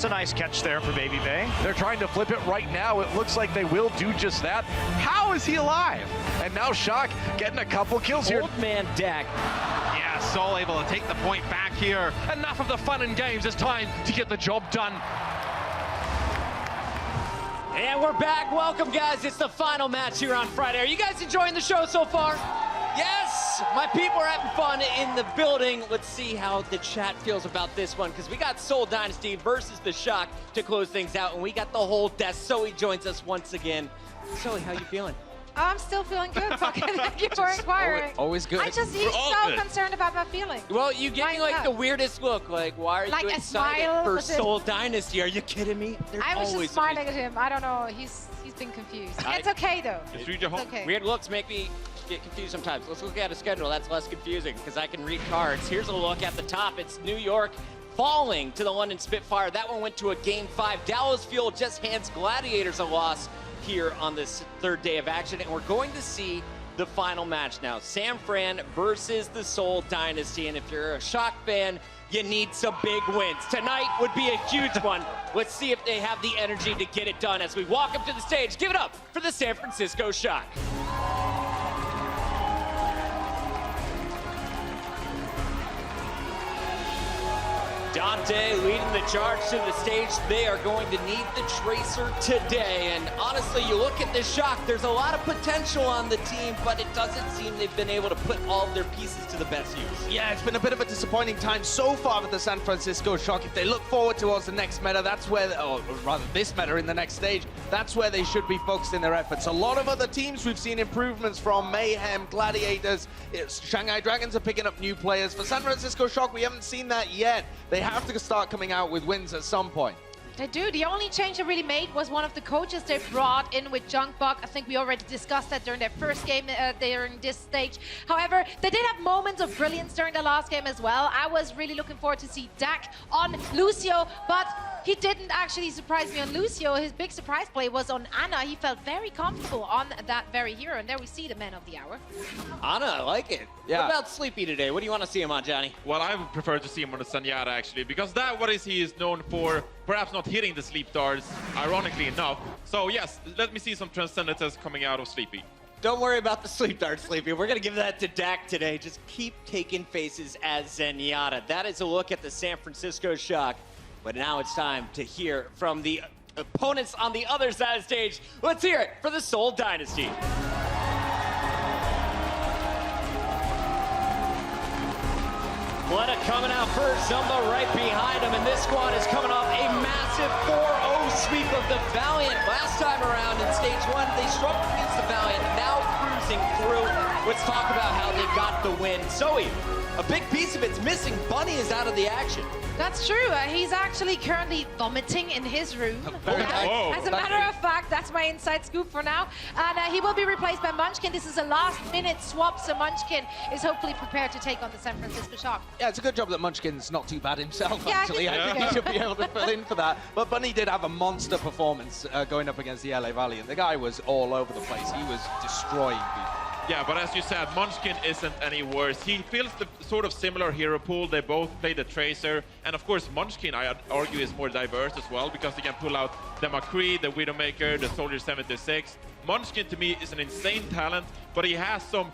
That's a nice catch there for Baby Bay. They're trying to flip it right now. It looks like they will do just that. How is he alive? And now Shock getting a couple kills here. Old man deck. Yeah, Seoul able to take the point back here. Enough of the fun and games. It's time to get the job done. And we're back. Welcome, guys. It's the final match here on Friday. Are you guys enjoying the show so far? Yes! My people are having fun in the building. Let's see how the chat feels about this one, because we got Seoul Dynasty versus the Shock to close things out, and we got the whole desk. Zoe joins us once again. Zoe, how you feeling? I'm still feeling good, fucking. Thank you for inquiring. Always good. He's so concerned about my feeling. Well, you gave me like the weirdest look. Like, why are Like you a excited smile for with it. Soul Dynasty? Are you kidding me? They're I was always just smiling at him. I don't know. He's been confused. It's okay though. Just read your home. It's okay. Weird looks make me get confused sometimes. Let's look at a schedule. That's less confusing because I can read cards. Here's a look at the top. It's New York falling to the London Spitfire. That one went to a Game 5. Dallas Fuel just hands Gladiators a loss here on this third day of action, and we're going to see the final match now. San Fran versus the Seoul Dynasty, and if you're a Shock fan, you need some big wins. Tonight would be a huge one. Let's see if they have the energy to get it done as we walk up to the stage. Give it up for the San Francisco Shock. Dante leading the charge to the stage. They are going to need the Tracer today. And honestly, you look at this Shock, there's a lot of potential on the team, but it doesn't seem they've been able to put all of their pieces to the best use. Yeah, it's been a bit of a disappointing time so far with the San Francisco Shock. If they look forward towards the next meta, that's where, or rather this meta in the next stage, that's where they should be focusing their efforts. A lot of other teams we've seen improvements from, Mayhem, Gladiators, Shanghai Dragons are picking up new players. For San Francisco Shock, we haven't seen that yet. They have to start coming out with wins at some point. They do. The only change they really made was one of the coaches they brought in with Junkbuck. I think we already discussed that during their first game during this stage. However, they did have moments of brilliance during the last game as well. I was really looking forward to see Dak on Lucio, but he didn't actually surprise me on Lucio. His big surprise play was on Ana. He felt very comfortable on that very hero, and there we see the man of the hour. Ana, I like it. Yeah. What about Sleepy today? What do you want to see him on, Johnny? Well, I would prefer to see him on the Sanyata, actually, because that what is he is known for, perhaps not hitting the sleep darts, ironically enough. So yes, let me see some Transcendences coming out of Sleepy. Don't worry about the sleep dart, Sleepy. We're going to give that to Dak today. Just keep taking faces as Zenyatta. That is a look at the San Francisco Shock. But now it's time to hear from the opponents on the other side of the stage. Let's hear it for the Seoul Dynasty. Fleta coming out first, Zumba right behind him, and this squad is coming off a massive 4-0 sweep of the Valiant. Last time around in stage 1, they struggled against the Valiant, now cruising through. Let's talk about how they got the win. Zoe, a big piece of it's missing. Bunny is out of the action. That's true. He's actually currently vomiting in his room. As a matter of fact, that's my inside scoop for now. And he will be replaced by Munchkin. This is a last-minute swap, so Munchkin is hopefully prepared to take on the San Francisco Shock. Yeah, it's a good job that Munchkin's not too bad himself, Yeah, actually. I think he should be able to fill in for that. But Bunny did have a monster performance going up against the LA Valiant. The guy was all over the place. He was destroying people. Yeah, but as you said, Munchkin isn't any worse. He feels the sort of similar hero pool. They both play the Tracer. And of course, Munchkin, I'd argue, is more diverse as well, because they can pull out the McCree, the Widowmaker, the Soldier 76. Munchkin, to me, is an insane talent, but he has some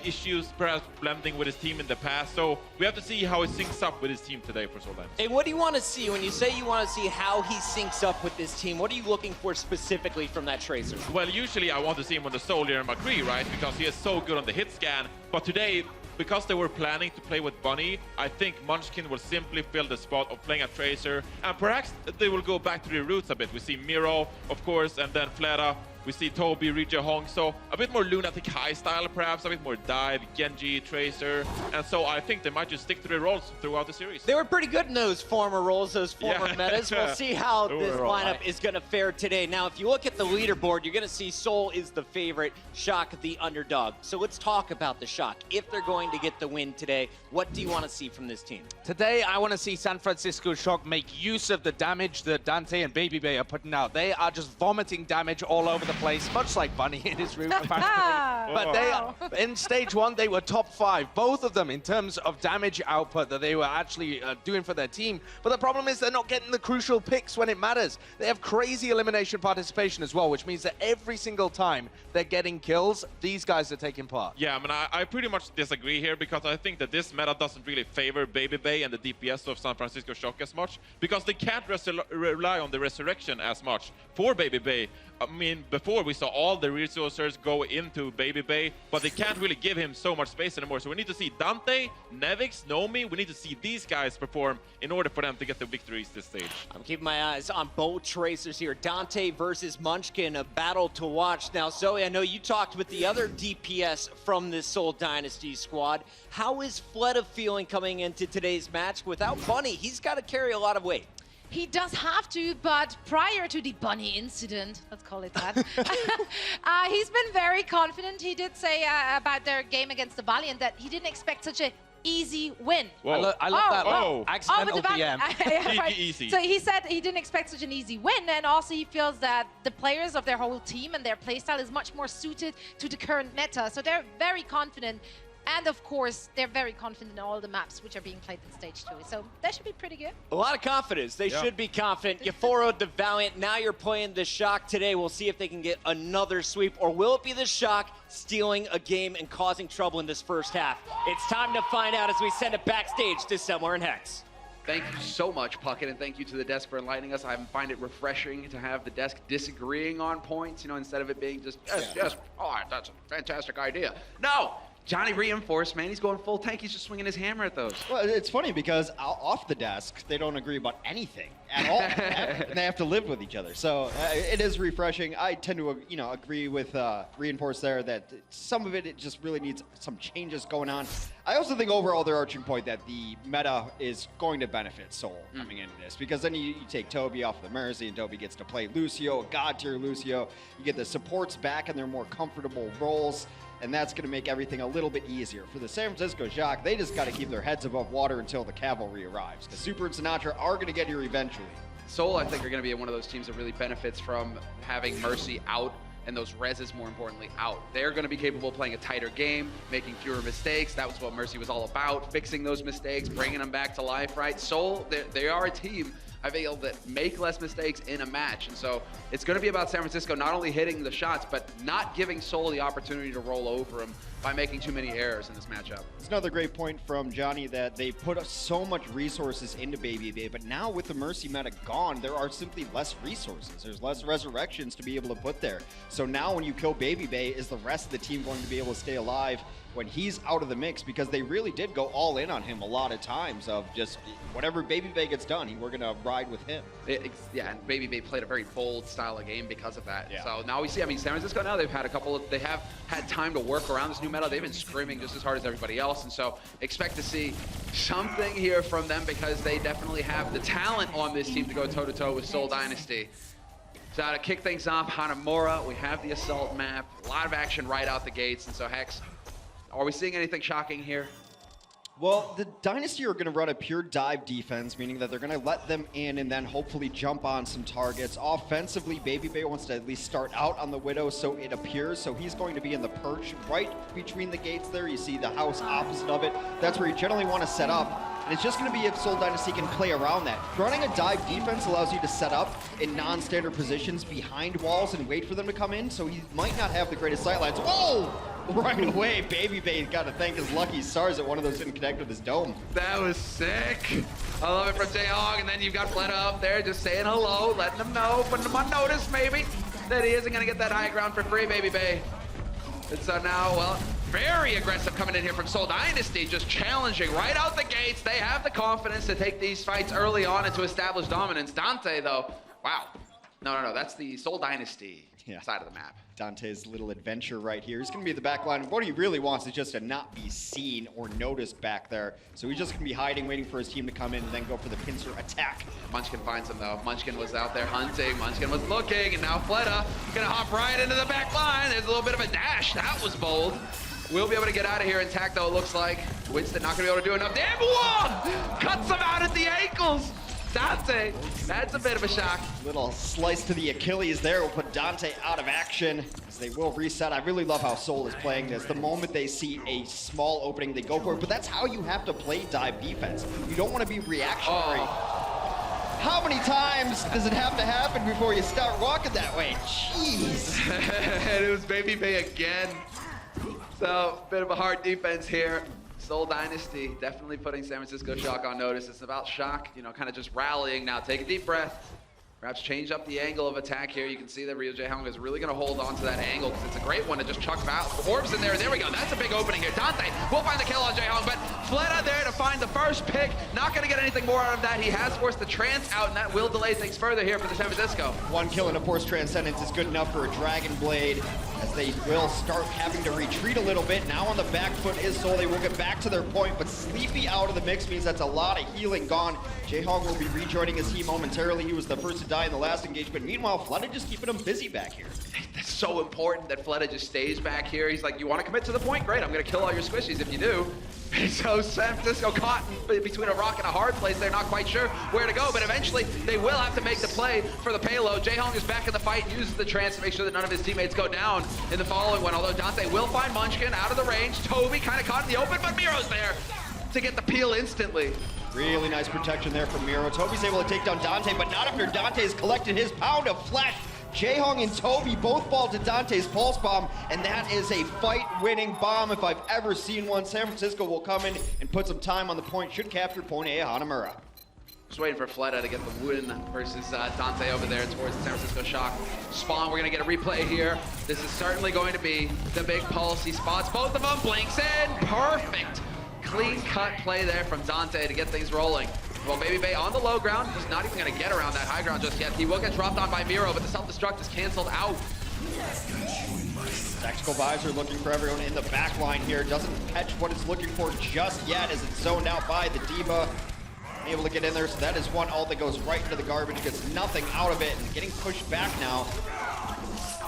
issues, perhaps blending with his team in the past. So we have to see how he syncs up with his team today for Seoul Dynasty. And what do you want to see when you say you want to see how he syncs up with this team? What are you looking for specifically from that Tracer? Well, usually I want to see him on the Soldier and McCree, right? Because he is so good on the hit scan. But today, because they were planning to play with Bunny, I think Munchkin will simply fill the spot of playing a Tracer. And perhaps they will go back to their roots a bit. We see Miro, of course, and then Fleta. We see Toby, Rija Hong, so a bit more Lunatic High style perhaps, a bit more Dive, Genji, Tracer, and so I think they might just stick to their roles throughout the series. They were pretty good in those former roles, those former metas. We'll see how this lineup is going to fare today. Now, if you look at the leaderboard, you're going to see Seoul is the favorite, Shock the underdog. So let's talk about the Shock. If they're going to get the win today, what do you want to see from this team? Today, I want to see San Francisco Shock make use of the damage that Dante and Baby Bay are putting out. They are just vomiting damage all over the the place, much like Bunny in his room. But they, in stage 1, they were top 5, both of them, in terms of damage output that they were actually doing for their team. But the problem is they're not getting the crucial picks when it matters. They have crazy elimination participation as well, which means that every single time they're getting kills, these guys are taking part. Yeah, I mean, I pretty much disagree here because I think that this meta doesn't really favor Baby Bay and the DPS of San Francisco Shock as much because they can't rely on the resurrection as much for Baby Bay. I mean, before we saw all the resources go into Baby Bay, but they can't really give him so much space anymore. So we need to see Dante, Nevix, Nomi. We need to see these guys perform in order for them to get the victories this stage. I'm keeping my eyes on both tracers here. Dante versus Munchkin, a battle to watch. Now, Zoe, I know you talked with the other DPS from this Seoul Dynasty squad. How is Fleta feeling coming into today's match? Without Bunny, he's got to carry a lot of weight. He does have to, but prior to the Bunny incident, let's call it that, he's been very confident. He did say about their game against the Valiant that he didn't expect such an easy win. I love that. Whoa. Accidental with the DM. right. Easy. So he said he didn't expect such an easy win, and also he feels that the players of their whole team and their playstyle is much more suited to the current meta. So they're very confident. And of course, they're very confident in all the maps which are being played in stage 2. So that should be pretty good. A lot of confidence. They should be confident. You 4-0'd the Valiant. Now you're playing the Shock today. We'll see if they can get another sweep. Or will it be the Shock stealing a game and causing trouble in this first half? It's time to find out as we send it backstage to Somewhere in Hex. Thank you so much, Puckett, and thank you to the desk for enlightening us. I find it refreshing to have the desk disagreeing on points, you know, instead of it being just, yes, oh, that's a fantastic idea. No! Johnny reinforced, man. He's going full tank. He's just swinging his hammer at those. Well, it's funny because off the desk, they don't agree about anything at all. And they have to live with each other. So it is refreshing. I tend to, agree with Reinforce there that some of it just really needs some changes going on. I also think overall their arching point that the meta is going to benefit Seoul coming into this because then you take Toby off the Mercy and Toby gets to play Lucio, a god tier Lucio. You get the supports back in their more comfortable roles. And that's going to make everything a little bit easier. For the San Francisco Shock, they just got to keep their heads above water until the cavalry arrives. Because Super and Sinatra are going to get here eventually. Seoul, I think, are going to be one of those teams that really benefits from having Mercy out and those reses, more importantly, out. They're going to be capable of playing a tighter game, making fewer mistakes. That was what Mercy was all about, fixing those mistakes, bringing them back to life, right? Seoul, they are a team I feel that make less mistakes in a match. And so it's going to be about San Francisco not only hitting the shots, but not giving Seoul the opportunity to roll over them by making too many errors in this matchup. It's another great point from Johnny that they put so much resources into Baby Bay, but now with the Mercy meta gone, there are simply less resources. There's less resurrections to be able to put there. So now when you kill Baby Bay, is the rest of the team going to be able to stay alive when he's out of the mix? Because they really did go all in on him a lot of times of just whatever Baby Bay gets done, we're going to ride with him. Yeah, and Baby Bay played a very bold style of game because of that. Yeah. So now we see, I mean, San Francisco now, they have had time to work around this new meta. They've been screaming just as hard as everybody else. And so expect to see something here from them because they definitely have the talent on this team to go toe-to-toe with Seoul Dynasty. So to kick things off, Hanamura, we have the assault map, a lot of action right out the gates. And so Hex, are we seeing anything shocking here? Well, the Dynasty are going to run a pure dive defense, meaning that they're going to let them in and then hopefully jump on some targets. Offensively, Baby Bay wants to at least start out on the Widow, so it appears. So he's going to be in the perch right between the gates there. You see the house opposite of it. That's where you generally want to set up. And it's just going to be if Seoul Dynasty can play around that. Running a dive defense allows you to set up in non-standard positions behind walls and wait for them to come in, so he might not have the greatest sightlines. Whoa! Right away, Baby Bay's got to thank his lucky stars that one of those didn't connect with his dome. That was sick. I love it from Jaehong, and then you've got Fleta up there just saying hello, letting them know, putting them on notice maybe, that he isn't going to get that high ground for free, Baby Bay. And so now, well, very aggressive coming in here from Seoul Dynasty, just challenging right out the gates. They have the confidence to take these fights early on and to establish dominance. Dante, though, wow. No, that's the Seoul Dynasty side of the map. Dante's little adventure right here. He's going to be at the back line. What he really wants is just to not be seen or noticed back there. So he's just going to be hiding, waiting for his team to come in and then go for the pincer attack. Munchkin finds him, though. Munchkin was out there hunting. Munchkin was looking, and now Fleta going to hop right into the back line. There's a little bit of a dash. That was bold. We'll be able to get out of here intact, though, it looks like. Winston not going to be able to do enough damage. Whoa! Cuts him out at the ankles. Dante, that's a bit of a shock. Little slice to the Achilles there will put Dante out of action as they will reset. I really love how Seoul is playing this. The moment they see a small opening, they go for it. But that's how you have to play dive defense. You don't want to be reactionary. How many times does it have to happen before you start walking that way? Jeez. And it was Baby Bay again. So, bit of a hard defense here. Seoul Dynasty definitely putting San Francisco Shock on notice. It's about Shock, you know, kind of just rallying now. Take a deep breath. Perhaps change up the angle of attack here. You can see that Ryo Jae-hong is really going to hold on to that angle because it's a great one to just chuck orbs in there. There we go. That's a big opening here. Dante will find the kill on Jae-hong, but Fleta there to find the first pick. Not going to get anything more out of that. He has forced the trance out, and that will delay things further here for the San Francisco. One kill and a forced transcendence is good enough for a Dragon Blade, as they will start having to retreat a little bit. Now on the back foot is Seoul. They will get back to their point, but Sleepy out of the mix means that's a lot of healing gone. Jae-hong will be rejoining his team momentarily. He was the first to die in the last engagement. Meanwhile, Fleta just keeping him busy back here. That's so important that Fleta just stays back here. He's like, you want to commit to the point? Great, I'm going to kill all your squishies if you do. So San Francisco caught between a rock and a hard place. They're not quite sure where to go, but eventually they will have to make the play for the payload. Jae-hong is back in the fight, uses the trance to make sure that none of his teammates go down in the following one, although Dante will find Munchkin out of the range. Toby kind of caught in the open, but Miro's there to get the peel instantly. Really nice protection there from Miro. Toby's able to take down Dante, but not after Dante's collected his pound of flesh. Jae-hong and Toby both fall to Dante's pulse bomb, and that is a fight-winning bomb if I've ever seen one. San Francisco will come in and put some time on the point. Should capture point A, Hanamura. Just waiting for Fleta to get the win versus Dante over there towards the San Francisco Shock. Spawn, we're going to get a replay here. This is certainly going to be the big policy spots. Both of them blinks in. Perfect. Clean-cut play there from Dante to get things rolling. Well, Baby Bay on the low ground. He's not even going to get around that high ground just yet. He will get dropped on by Miro, but the self-destruct is canceled out. Tactical Visor looking for everyone in the back line here. Doesn't catch what it's looking for just yet as it's zoned out by the D.Va. Able to get in there, so that is one ult that goes right into the garbage, gets nothing out of it, and getting pushed back now.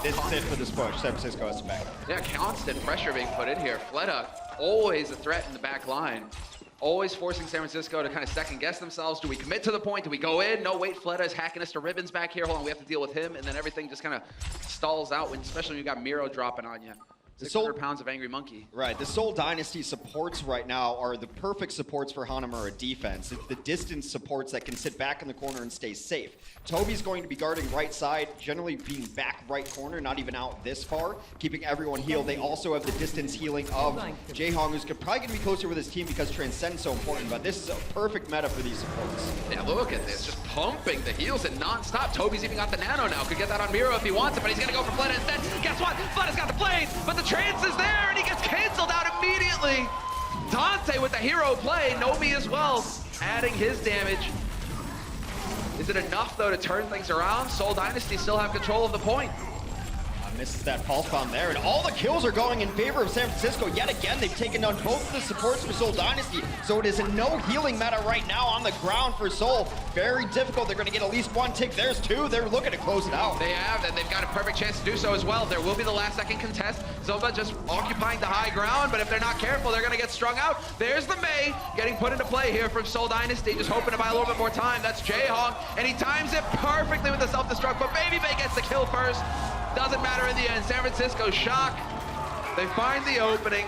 This is it for this push. San Francisco has to back. Yeah, constant pressure being put in here. Fleta, always a threat in the back line. Always forcing San Francisco to kind of second guess themselves. Do we commit to the point? Do we go in? No, wait, Fleta is hacking us to ribbons back here. Hold on, we have to deal with him. And then everything just kind of stalls out, especially when you got Miro dropping on you. 600 pounds of Angry Monkey. Right, the Seoul Dynasty supports right now are the perfect supports for Hanamura defense. It's the distance supports that can sit back in the corner and stay safe. Toby's going to be guarding right side, generally being back right corner, not even out this far, keeping everyone healed. They also have the distance healing of Jae-hong, who's probably going to be closer with his team because Transcend's so important, but this is a perfect meta for these supports. Yeah, look at this, just pumping the heals and non-stop. Toby's even got the nano now, could get that on Miro if he wants it, but he's going to go for Fleta instead. Guess what? Fleta's got the blade, but the trance is there, and he gets canceled out immediately. Dante with the hero play, Nomi as well, adding his damage. Is it enough, though, to turn things around? Seoul Dynasty still have control of the point. Misses that pulse bomb there, and all the kills are going in favor of San Francisco. Yet again, they've taken down both of the supports for Seoul Dynasty, so it is a no healing meta right now on the ground for Seoul. Very difficult. They're going to get at least one tick. There's two. They're looking to close it out. They have, and they've got a perfect chance to do so as well. There will be the last second contest. Zova just occupying the high ground, but if they're not careful, they're going to get strung out. There's the Mei getting put into play here from Seoul Dynasty, just hoping to buy a little bit more time. That's Jae-hong, and he times it perfectly with the self-destruct, but Baby Bay gets the kill first. Doesn't matter in the end. San Francisco Shock. They find the opening.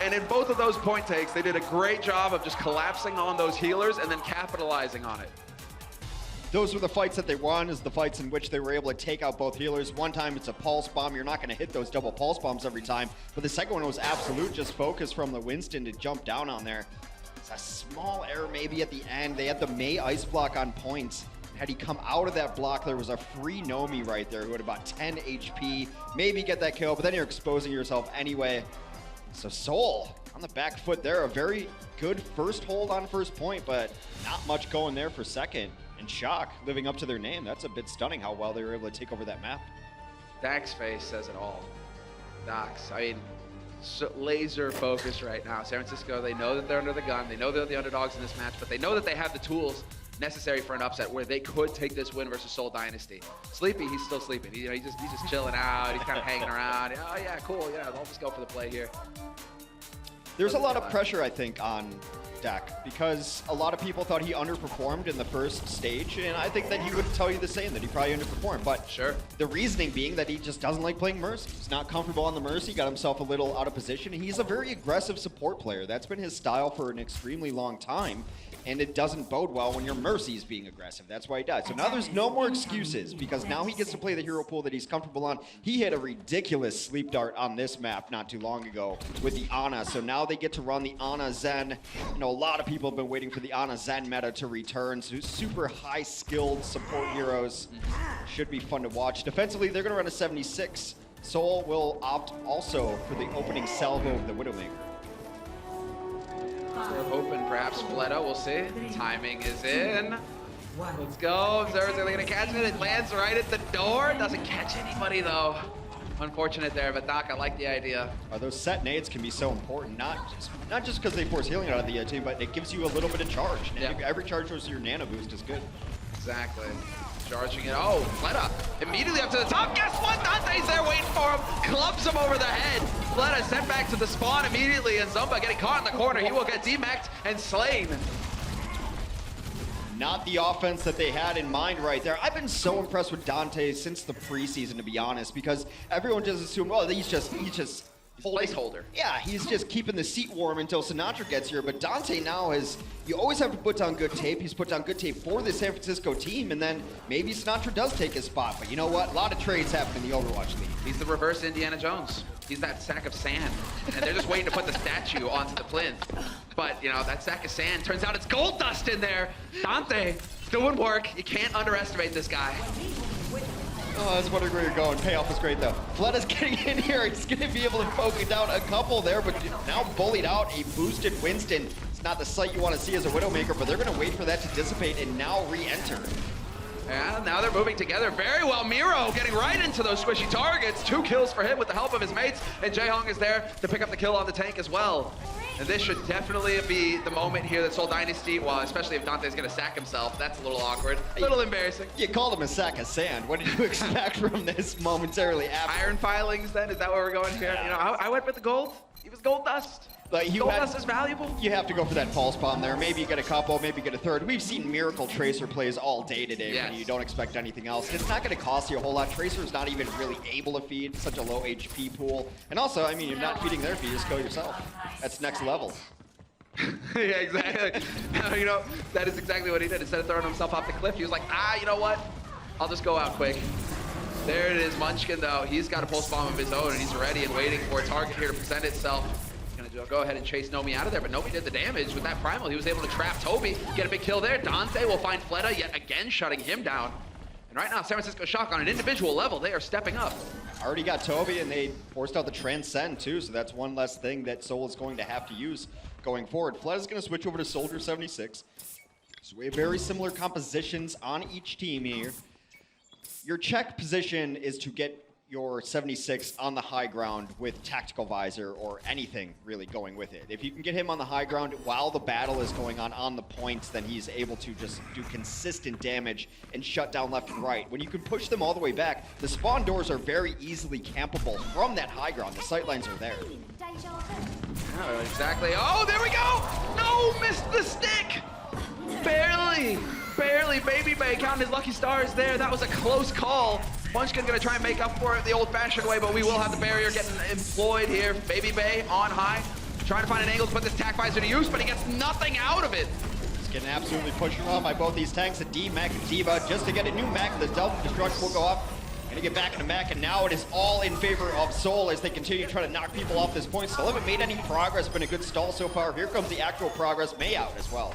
And in both of those point takes, they did a great job of just collapsing on those healers and then capitalizing on it. Those were the fights that they won, is the fights in which they were able to take out both healers. One time it's a pulse bomb. You're not going to hit those double pulse bombs every time. But the second one was absolute, just focus from the Winston to jump down on there. It's a small error maybe at the end. They had the Mei ice block on points. Had he come out of that block, there was a free Nomi right there who had about 10 HP. Maybe get that kill, but then you're exposing yourself anyway. So Seoul on the back foot there. A very good first hold on first point, but not much going there for second. And Shock living up to their name. That's a bit stunning how well they were able to take over that map. Dax's face says it all. Dax, I mean, so laser focused right now. San Francisco, they know that they're under the gun. They know they're the underdogs in this match, but they know that they have the tools necessary for an upset where they could take this win versus Seoul Dynasty. Sleepy, he's still sleeping. He's just chilling out. He's kind of hanging around. Oh yeah, cool. Yeah, I'll just go for the play here. There's a lot of pressure, I think, on deck because a lot of people thought he underperformed in the first stage, and I think that he would tell you the same, that he probably underperformed. But Sure. the reasoning being that he just doesn't like playing Mercy. He's not comfortable on the Mercy, got himself a little out of position. He's a very aggressive support player. That's been his style for an extremely long time, and it doesn't bode well when your Mercy's being aggressive. That's why he does. So now there's no more excuses because now he gets to play the hero pool that he's comfortable on. He had a ridiculous sleep dart on this map not too long ago with the Ana. So now they get to run the Ana Zen. You know, a lot of people have been waiting for the Ana Zen meta to return. So super high skilled support heroes. Should be fun to watch. Defensively, they're gonna run a 76. Seoul will opt also for the opening salvo of the Widowmaker. We're hoping perhaps Fleta, we'll see. Timing is in. Let's go. Observers are gonna catch it. It lands right at the door. Doesn't catch anybody though. Unfortunate there, but Doc, I like the idea. Those set nades can be so important, not just because they force healing out of the team, but it gives you a little bit of charge. Yeah. Every charge goes to your nano boost is good. Exactly. Charging it. Oh, Fleta immediately up to the top. Guess what? Dante's there waiting for him. Clubs him over the head. Fleta sent back to the spawn immediately, and Zumba getting caught in the corner. He will get demacked and slain. Not the offense that they had in mind right there. I've been so impressed with Dante since the preseason, to be honest, because everyone just assumed, well, he's just Placeholder. Yeah, he's just keeping the seat warm until Sinatra gets here. But Dante now has, you always have to put down good tape. He's put down good tape for the San Francisco team, and then maybe Sinatra does take his spot. But you know what? A lot of trades happen in the Overwatch League. He's the reverse Indiana Jones. He's that sack of sand, and they're just waiting to put the statue onto the plinth. But, you know, that sack of sand, turns out it's gold dust in there. Dante doing work. You can't underestimate this guy. Oh, I was wondering where you're going. Payoff was great, though. Fleta's getting in here. He's going to be able to poke it down a couple there, but now bullied out a boosted Winston. It's not the sight you want to see as a Widowmaker, but they're going to wait for that to dissipate and now re-enter. And now they're moving together very well. Miro getting right into those squishy targets. 2 kills for him with the help of his mates, and Jaehong is there to pick up the kill on the tank as well. And this should definitely be the moment here that Seoul Dynasty, well, especially if Dante's gonna sack himself, that's a little awkward, a little embarrassing. You called him a sack of sand. What did you expect from this momentarily after? Iron filings then, is that where we're going here? Yeah. You know, I went with the gold. He was gold dust. Like Gold dust is valuable. You have to go for that pulse bomb there. Maybe you get a couple, maybe you get a third. We've seen Miracle Tracer plays all day today Yes. when you don't expect anything else. It's not going to cost you a whole lot. Tracer's not even really able to feed such a low HP pool. And also, I mean, you're not feeding their feed, just kill yourself. That's next level. Yeah, exactly. You know, that is exactly what he did. Instead of throwing himself off the cliff, he was like, you know what? I'll just go out quick. There it is, Munchkin, though. He's got a pulse bomb of his own, and he's ready and waiting for a target here to present itself. He's gonna go ahead and chase Nomi out of there, but Nomi did the damage with that primal. He was able to trap Toby, get a big kill there. Dante will find Fleta yet again, shutting him down. And right now, San Francisco Shock on an individual level, they are stepping up. Already got Toby, and they forced out the Transcend, too, so that's one less thing that Seoul is going to have to use going forward. Fleta's going to switch over to Soldier 76. So we have very similar compositions on each team here. Your check position is to get your 76 on the high ground with Tactical Visor or anything really going with it. If you can get him on the high ground while the battle is going on the points, then he's able to just do consistent damage and shut down left and right. When you can push them all the way back, the spawn doors are very easily campable from that high ground. The sightlines are there. Oh, exactly. Oh, there we go! No, missed the stick! Barely, barely. Baby Bay counting his lucky stars there. That was a close call. Munchkin gonna try and make up for it the old-fashioned way, but we will have the barrier getting employed here. Baby Bay on high, trying to find an angle to put this tac visor to use, but he gets nothing out of it. He's getting absolutely pushed around by both these tanks, a D-Mac and D.Va, just to get a new Mac. The double destruct will go off. Gonna get back into Mac, and now it is all in favor of Seoul as they continue to try to knock people off this point. Still haven't made any progress, been a good stall so far. Here comes the actual progress. May out as well.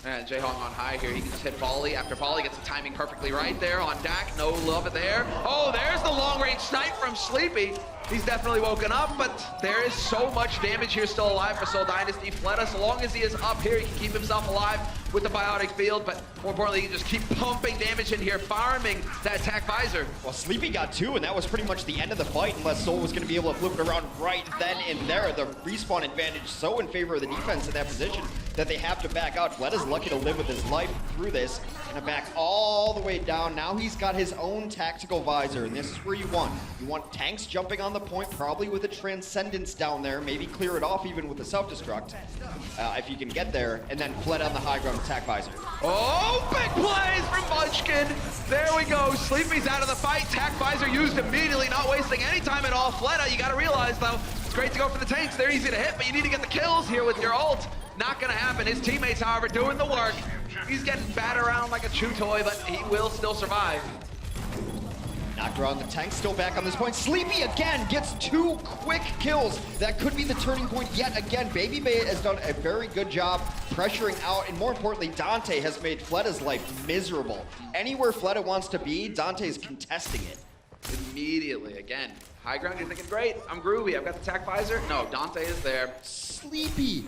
And Jaehong on high here, he can just hit volley after volley, gets the timing perfectly right there on Dak, no love there. Oh, there's the long-range snipe from Sleepy. He's definitely woken up, but there is so much damage here still alive for Seoul Dynasty. Fleta, so long as he is up here, he can keep himself alive with the biotic field, but more importantly, he can just keep pumping damage in here, farming that attack visor. Well, Sleepy got 2, and that was pretty much the end of the fight, unless Seoul was going to be able to flip it around right then and there. The respawn advantage so in favor of the defense in that position. that they have to back out. Fletta's lucky to live with his life through this. Gonna back all the way down. Now he's got his own tactical visor, and this is where you want. You want tanks jumping on the point, probably with a Transcendence down there, maybe clear it off even with a self-destruct, if you can get there, and then Fletta on the high ground attack visor. Oh, big plays from Munchkin. There we go. Sleepy's out of the fight. Tac visor used immediately, not wasting any time at all. Fletta, you got to realize, though, it's great to go for the tanks. They're easy to hit, but you need to get the kills here with your ult. Not going to happen. His teammates, however, doing the work. He's getting battered around like a chew toy, but he will still survive. Knocked around the tank, still back on this point. Sleepy again gets 2 quick kills. That could be the turning point yet again. Baby Bay has done a very good job pressuring out, and more importantly, Dante has made Fletta's life miserable. Anywhere Fletta wants to be, Dante's contesting it. Immediately, again, high ground, you're thinking, great, I'm groovy, I've got the tac visor. No, Dante is there. Sleepy.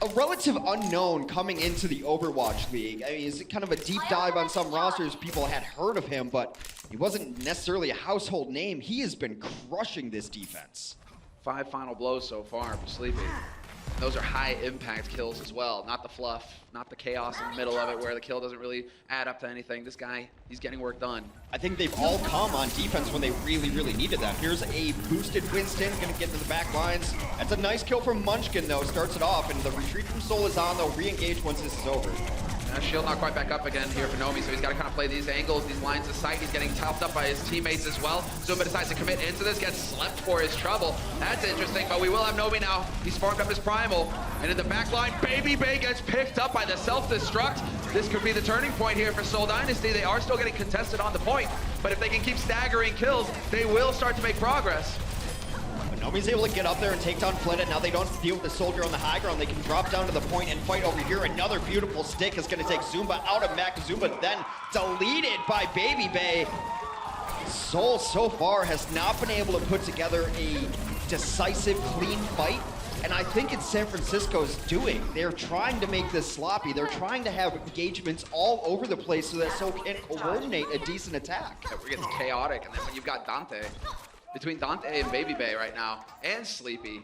A relative unknown coming into the Overwatch League. I mean, it's kind of a deep dive on some rosters. People had heard of him, but he wasn't necessarily a household name. He has been crushing this defense. 5 final blows so far for Sleepy. Those are high impact kills as well, not the fluff, not the chaos in the middle of it where the kill doesn't really add up to anything. This guy, he's getting work done. I think they've all come on defense when they really, really needed that. Here's a boosted Winston, gonna get into the back lines. That's a nice kill from Munchkin though, starts it off, and the retreat from Seoul is on. They'll re-engage once this is over. Shield not quite back up again here for Nomi, so he's got to kind of play these angles, these lines of sight. He's getting topped up by his teammates as well. Zuma decides to commit into this, gets slept for his trouble. That's interesting, but we will have Nomi now. He's farmed up his primal, and in the back line, Baby Bay gets picked up by the self-destruct. This could be the turning point here for Seoul Dynasty. They are still getting contested on the point, but if they can keep staggering kills, they will start to make progress. Nomi's able to get up there and take down Fletta. Now they don't deal with the soldier on the high ground. They can drop down to the point and fight over here. Another beautiful stick is going to take Zumba out of Mac. Zumba then deleted by Baby Bay. Seoul so far has not been able to put together a decisive, clean fight. And I think it's San Francisco's doing. They're trying to make this sloppy. They're trying to have engagements all over the place so that Seoul can coordinate a decent attack. It gets chaotic, and then when you've got Dante, between Dante and Baby Bay right now, and Sleepy,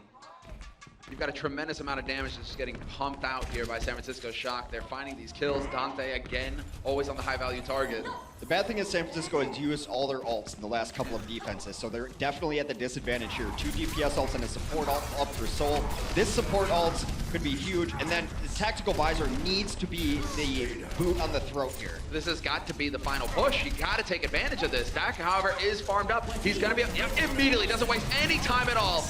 you've got a tremendous amount of damage that's just getting pumped out here by San Francisco Shock. They're finding these kills. Dante, again, always on the high-value target. The bad thing is San Francisco has used all their ults in the last couple of defenses, so they're definitely at the disadvantage here. 2 DPS ults and a support ult up for Seoul. This support ult could be huge, and then the tactical visor needs to be the boot on the throat here. This has got to be the final push. You got to take advantage of this. Dak, however, is farmed up. He's going to be up immediately. Doesn't waste any time at all.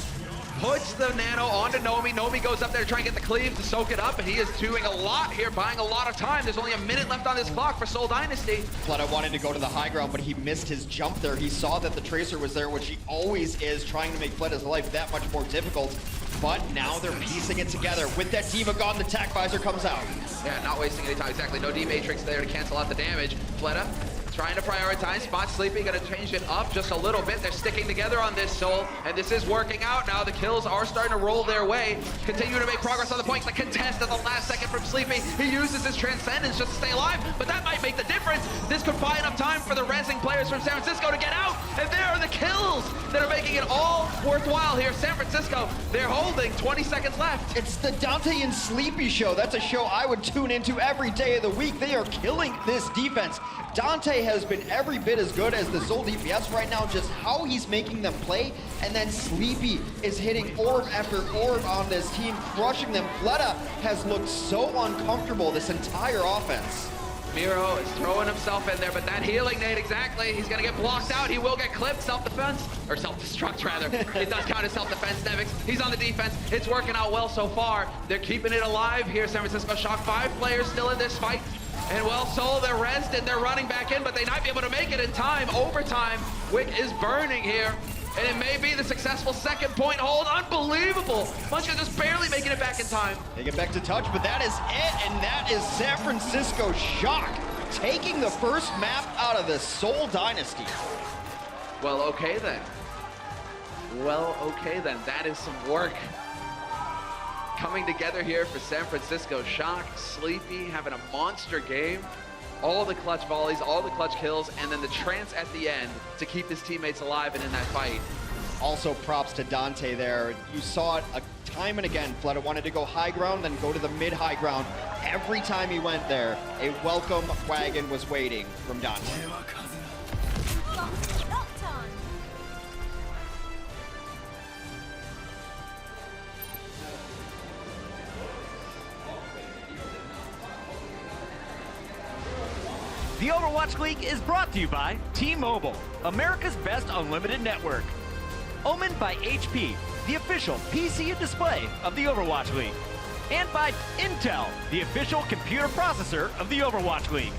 Puts the nano onto Nomi. Nomi goes up there to try and get the cleave to soak it up, and he is doing a lot here, buying a lot of time. There's only a minute left on this clock for Seoul Dynasty. Fletta wanted to go to the high ground, but he missed his jump there. He saw that the Tracer was there, which he always is, trying to make Fletta's life that much more difficult. But now they're piecing it together. With that Diva gone, the tac visor comes out. Yeah, not wasting any time. Exactly. No D-Matrix there to cancel out the damage. Fletta trying to prioritize. Spot Sleepy, gonna change it up just a little bit. They're sticking together on this Seoul, and this is working out now. The kills are starting to roll their way. Continue to make progress on the point. The contest at the last second from Sleepy. He uses his Transcendence just to stay alive, but that might make the difference. This could buy enough time for the rezzing players from San Francisco to get out, and there are the kills that are making it all worthwhile here. San Francisco, they're holding 20 seconds left. It's the Dante and Sleepy show. That's a show I would tune into every day of the week. They are killing this defense. Dante has been every bit as good as the Seoul DPS right now, just how he's making them play. And then Sleepy is hitting orb after orb on this team, crushing them. Fletta has looked so uncomfortable this entire offense. Miro is throwing himself in there, but that healing nade, exactly. He's gonna get blocked out. He will get clipped. Self-defense, or self-destruct rather. It does count as self-defense, Nevix. He's on the defense. It's working out well so far. They're keeping it alive here. San Francisco Shock, 5 players still in this fight. And well, Seoul, they're rezzed and they're running back in, but they might be able to make it in time. Overtime, Wick is burning here. And it may be the successful second point hold. Unbelievable. Munchkin just barely making it back in time. They get back to touch, but that is it, and that is San Francisco Shock taking the first map out of the Seoul Dynasty. Well, okay then. Well, okay then. That is some work coming together here for San Francisco Shock. Sleepy having a monster game. All the clutch volleys, all the clutch kills, and then the trance at the end to keep his teammates alive and in that fight. Also props to Dante there. You saw it a time and again, Fleta wanted to go high ground, then go to the mid-high ground. Every time he went there, a welcome wagon was waiting from Dynasty. The Overwatch League is brought to you by T-Mobile, America's best unlimited network. Omened by HP, the official PC and display of the Overwatch League. And by Intel, the official computer processor of the Overwatch League.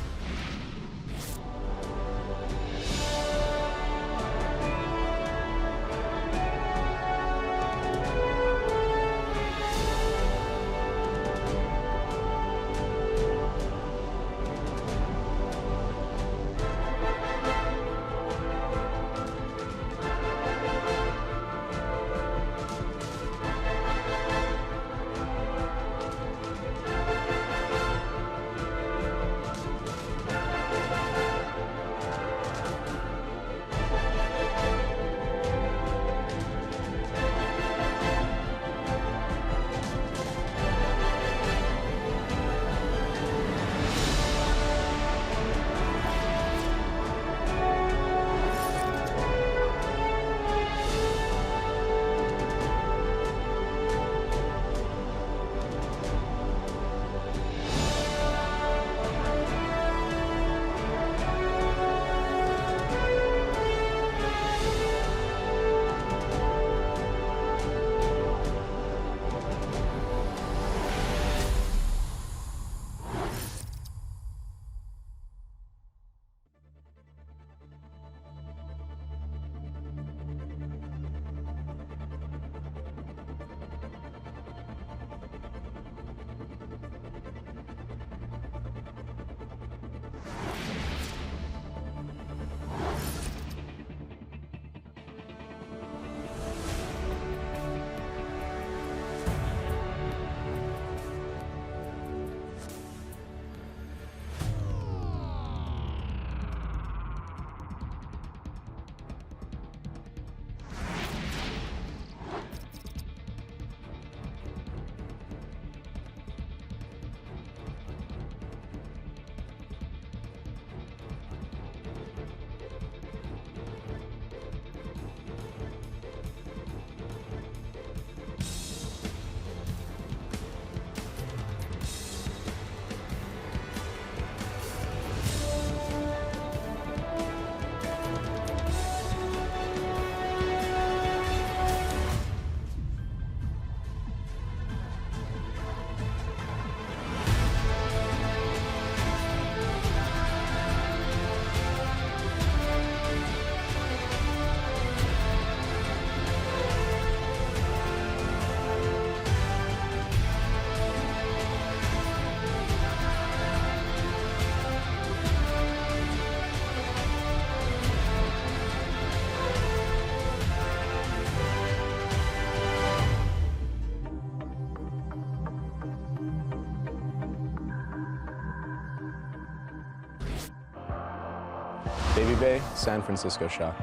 Baby Bay, San Francisco Shock.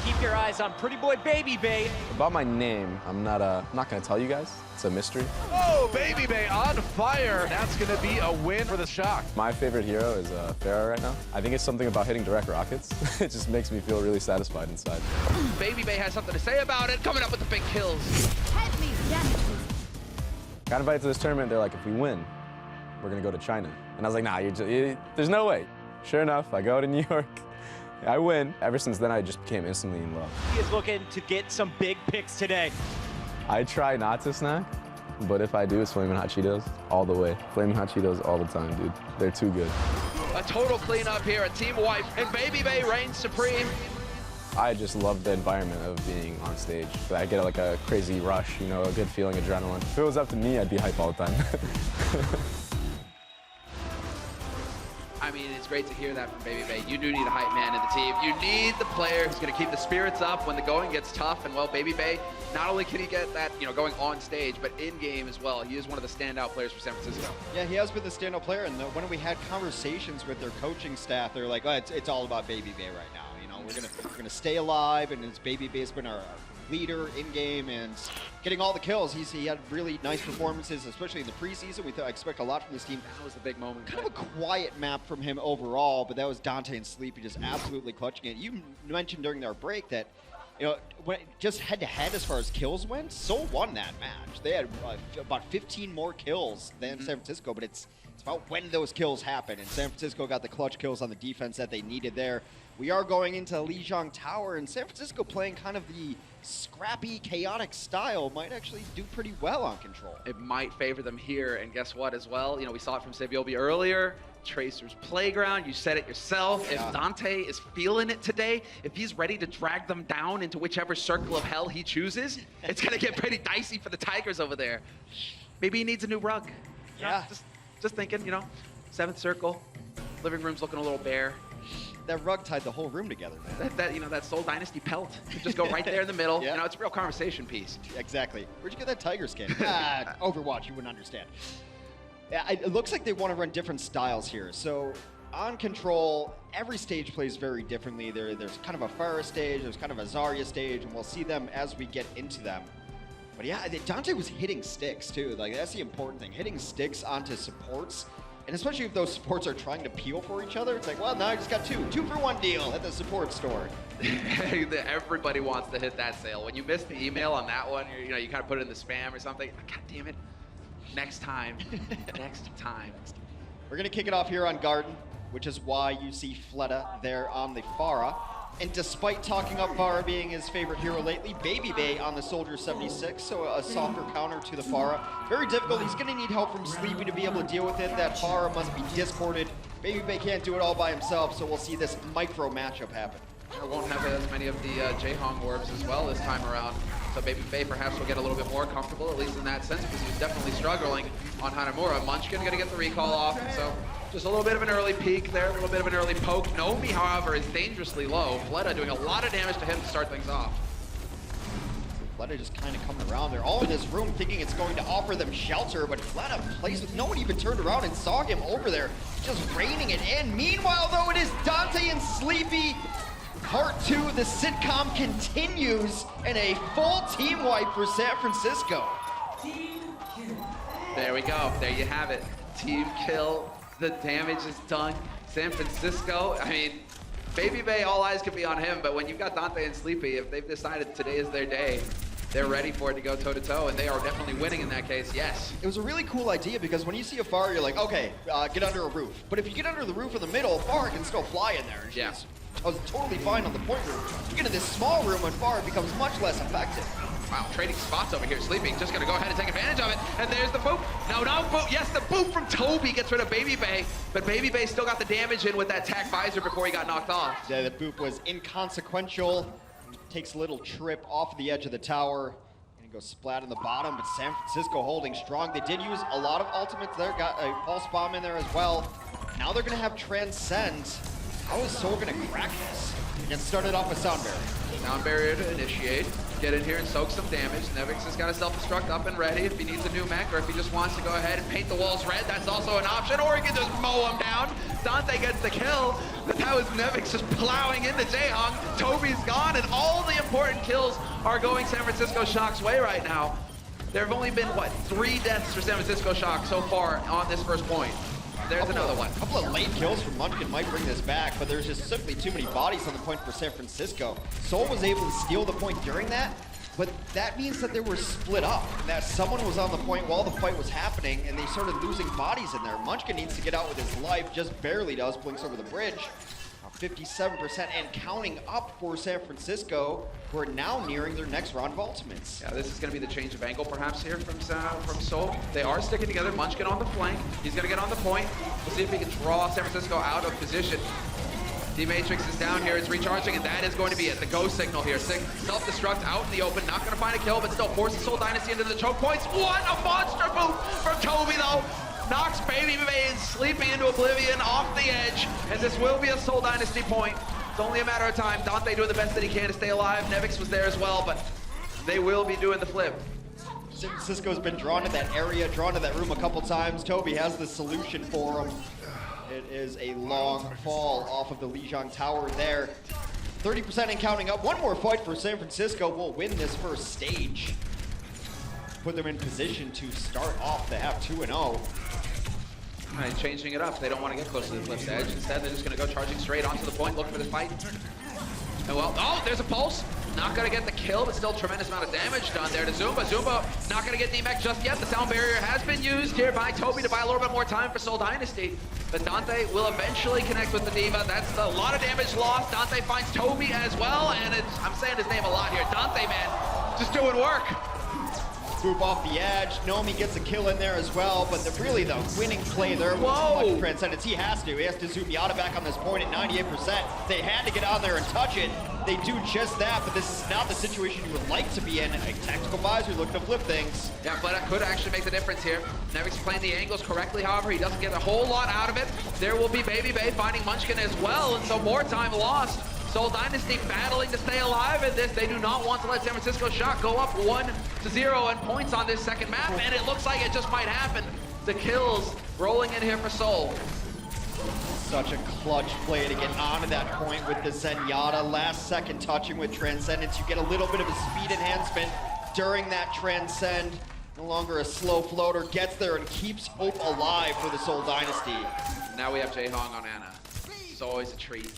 Keep your eyes on Pretty Boy Baby Bay. About my name, I'm not gonna tell you guys. It's a mystery. Oh, Baby Bay on fire. That's going to be a win for the Shock. My favorite hero is Farah right now. I think it's something about hitting direct rockets. It just makes me feel really satisfied inside. Baby Bay has something to say about it, coming up with the big kills. Got invited to this tournament. They're like, if we win, we're gonna go to China. And I was like, nah, there's no way. Sure enough, I go to New York. I win. Ever since then, I just became instantly in love. He is looking to get some big picks today. I try not to snack, but if I do, it's Flamin' Hot Cheetos all the way. Flamin' Hot Cheetos all the time, dude. They're too good. A total cleanup here, a team wipe, and Baby Bay reigns supreme. I just love the environment of being on stage. I get like a crazy rush, you know, a good feeling, adrenaline. If it was up to me, I'd be hype all the time. I mean, it's great to hear that from Baby Bay. You do need a hype man in the team. You need the player who's going to keep the spirits up when the going gets tough. And, well, Baby Bay, not only can he get that, you know, going on stage, but in-game as well. He is one of the standout players for San Francisco. Yeah, he has been the standout player. And when we had conversations with their coaching staff, they were like, oh, it's all about Baby Bay right now. You know, we're gonna stay alive, and his Baby Bay's been our leader in game and getting all the kills. He had really nice performances, especially in the preseason. I expect a lot from this team. That was the big moment. Kind of a quiet map from him overall, but that was Dante and Sleepy just absolutely clutching it. You mentioned during our break that, you know, when just head-to-head as far as kills went, Seoul won that match. They had about 15 more kills than San Francisco, but it's about when those kills happen, and San Francisco got the clutch kills on the defense that they needed there. We are going into Lijiang Tower, and San Francisco playing kind of the scrappy, chaotic style might actually do pretty well on Control. It might favor them here, and guess what as well? You know, we saw it from Saviobi earlier. Tracer's playground, you said it yourself. Yeah. If Dante is feeling it today, if he's ready to drag them down into whichever circle of hell he chooses, it's gonna get pretty dicey for the Tigers over there. Maybe he needs a new rug. Yeah. Just thinking, you know, 7th circle, living room's looking a little bare. That rug tied the whole room together, man. That Seoul Dynasty pelt could just go right there in the middle. Yeah. You know, it's a real conversation piece. Exactly. Where'd you get that tiger skin? Overwatch, you wouldn't understand. Yeah, it looks like they want to run different styles here. So on Control, every stage plays very differently. There's kind of a Pharah stage, there's kind of a Zarya stage, and we'll see them as we get into them. But yeah, Dante was hitting sticks too. Like, that's the important thing. Hitting sticks onto supports. And especially if those supports are trying to peel for each other, it's like, well, now I just got two for one deal at the support store. Everybody wants to hit that sale. When you miss the email on that one, you know, you kind of put it in the spam or something. God damn it. Next time. Next time. We're going to kick it off here on Garden, which is why you see Fleta there on the Pharah. And despite talking up Pharah being his favorite hero lately, Baby Bay on the Soldier 76, so a softer counter to the Pharah. Very difficult. He's going to need help from Sleepy to be able to deal with it. That Pharah must be discorded. Baby Bay can't do it all by himself, so we'll see this micro matchup happen. I won't have as many of the Jaehong orbs as well this time around. So Baby Bay perhaps will get a little bit more comfortable, at least in that sense, because he's definitely struggling on Hanamura. Munchkin going to get the recall off, and so just a little bit of an early peek there, a little bit of an early poke. Nomi, however, is dangerously low. Fleta doing a lot of damage to him to start things off. Fleta just kind of coming around. They're all in this room thinking it's going to offer them shelter, but Fleta plays with no one even turned around and saw him over there, just raining it in. Meanwhile, though, it is Dante and Sleepy. Part 2, the sitcom continues, and a full team wipe for San Francisco. There we go. There you have it. Team kill. The damage is done. San Francisco, I mean, Baby Bay, all eyes could be on him, but when you've got Dante and Sleepy, if they've decided today is their day, they're ready for it to go toe-to-toe, and they are definitely winning in that case, yes. It was a really cool idea because when you see a Pharah, you're like, okay, get under a roof. But if you get under the roof in the middle, Pharah can still fly in there. Yeah. I was totally fine on the point room. You get in this small room and Pharah becomes much less effective. Wow, trading spots over here. Sleepy just gonna go ahead and take advantage of it. And there's the boop. No, boop. Yes, the boop from Toby gets rid of Baby Bay. But Baby Bay still got the damage in with that tack visor before he got knocked off. Yeah, the boop was inconsequential. Takes a little trip off the edge of the tower. And he goes splat on the bottom, but San Francisco holding strong. They did use a lot of ultimates there. Got a pulse bomb in there as well. Now they're gonna have Transcend. How is Seoul gonna crack this? Get started off with Sound Barrier. Sound Barrier to initiate. Get in here and soak some damage. Nevix has got a self-destruct up and ready if he needs a new mech, or if he just wants to go ahead and paint the walls red, that's also an option, or he can just mow him down. Dante gets the kill, but that was Nevix just plowing into Jaehong. Toby's gone, and all the important kills are going San Francisco Shock's way right now. There have only been, what, 3 deaths for San Francisco Shock so far on this first point. There's another one. A couple of late kills from Munchkin might bring this back, but there's just simply too many bodies on the point for San Francisco. Seoul was able to steal the point during that, but that means that they were split up, that someone was on the point while the fight was happening, and they started losing bodies in there. Munchkin needs to get out with his life, just barely does, blinks over the bridge. 57% and counting up for San Francisco, who are now nearing their next round of ultimates. Yeah, this is going to be the change of angle perhaps here from Seoul. They are sticking together. Munchkin on the flank. He's going to get on the point. We'll see if he can draw San Francisco out of position. D-Matrix is down here. It's recharging, and that is going to be it. The go signal here. Self-destruct out in the open. Not going to find a kill, but still forces Seoul Dynasty into the choke points. What a monster move from Toby, though. Knocks Baby Bay and Sleepy into oblivion off the edge, as this will be a Seoul Dynasty point. It's only a matter of time. Dante doing the best that he can to stay alive. Nevix was there as well, but they will be doing the flip. San Francisco's been drawn to that area, drawn to that room a couple times. Toby has the solution for him. It is a long fall off of the Lijiang Tower there. 30% and counting up. One more fight for San Francisco will win this first stage. Put them in position to start off. They have 2-0. All right, changing it up. They don't want to get close to the Cliff's edge. Instead, they're just going to go charging straight onto the point, looking for the fight. And well, oh, there's a pulse. Not going to get the kill, but still tremendous amount of damage done there to Zumba. Zumba not going to get DMX just yet. The sound barrier has been used here by Toby to buy a little bit more time for Seoul Dynasty. But Dante will eventually connect with the Diva. That's a lot of damage lost. Dante finds Toby as well, and I'm saying his name a lot here. Dante, man, just doing work. Swoop off the edge. Nomi gets a kill in there as well, but really the winning play there was much Transcendence. He has to zoom Yada back on this point at 98%. They had to get on there and touch it. They do just that, but this is not the situation you would like to be in. A tactical visor looking to flip things. Yeah, but it could actually make the difference here. Nevix playing the angles correctly, however, he doesn't get a whole lot out of it. There will be Baby Bay finding Munchkin as well, and so more time lost. Seoul Dynasty battling to stay alive in this. They do not want to let San Francisco Shock go up 1-0 in points on this second map, and it looks like it just might happen. The kills rolling in here for Seoul. Such a clutch play to get onto that point with the Zenyatta. Last second touching with Transcendence. You get a little bit of a speed enhancement during that Transcend. No longer a slow floater. Gets there and keeps hope alive for the Seoul Dynasty. Now we have Jaehong on Ana. It's always a treat.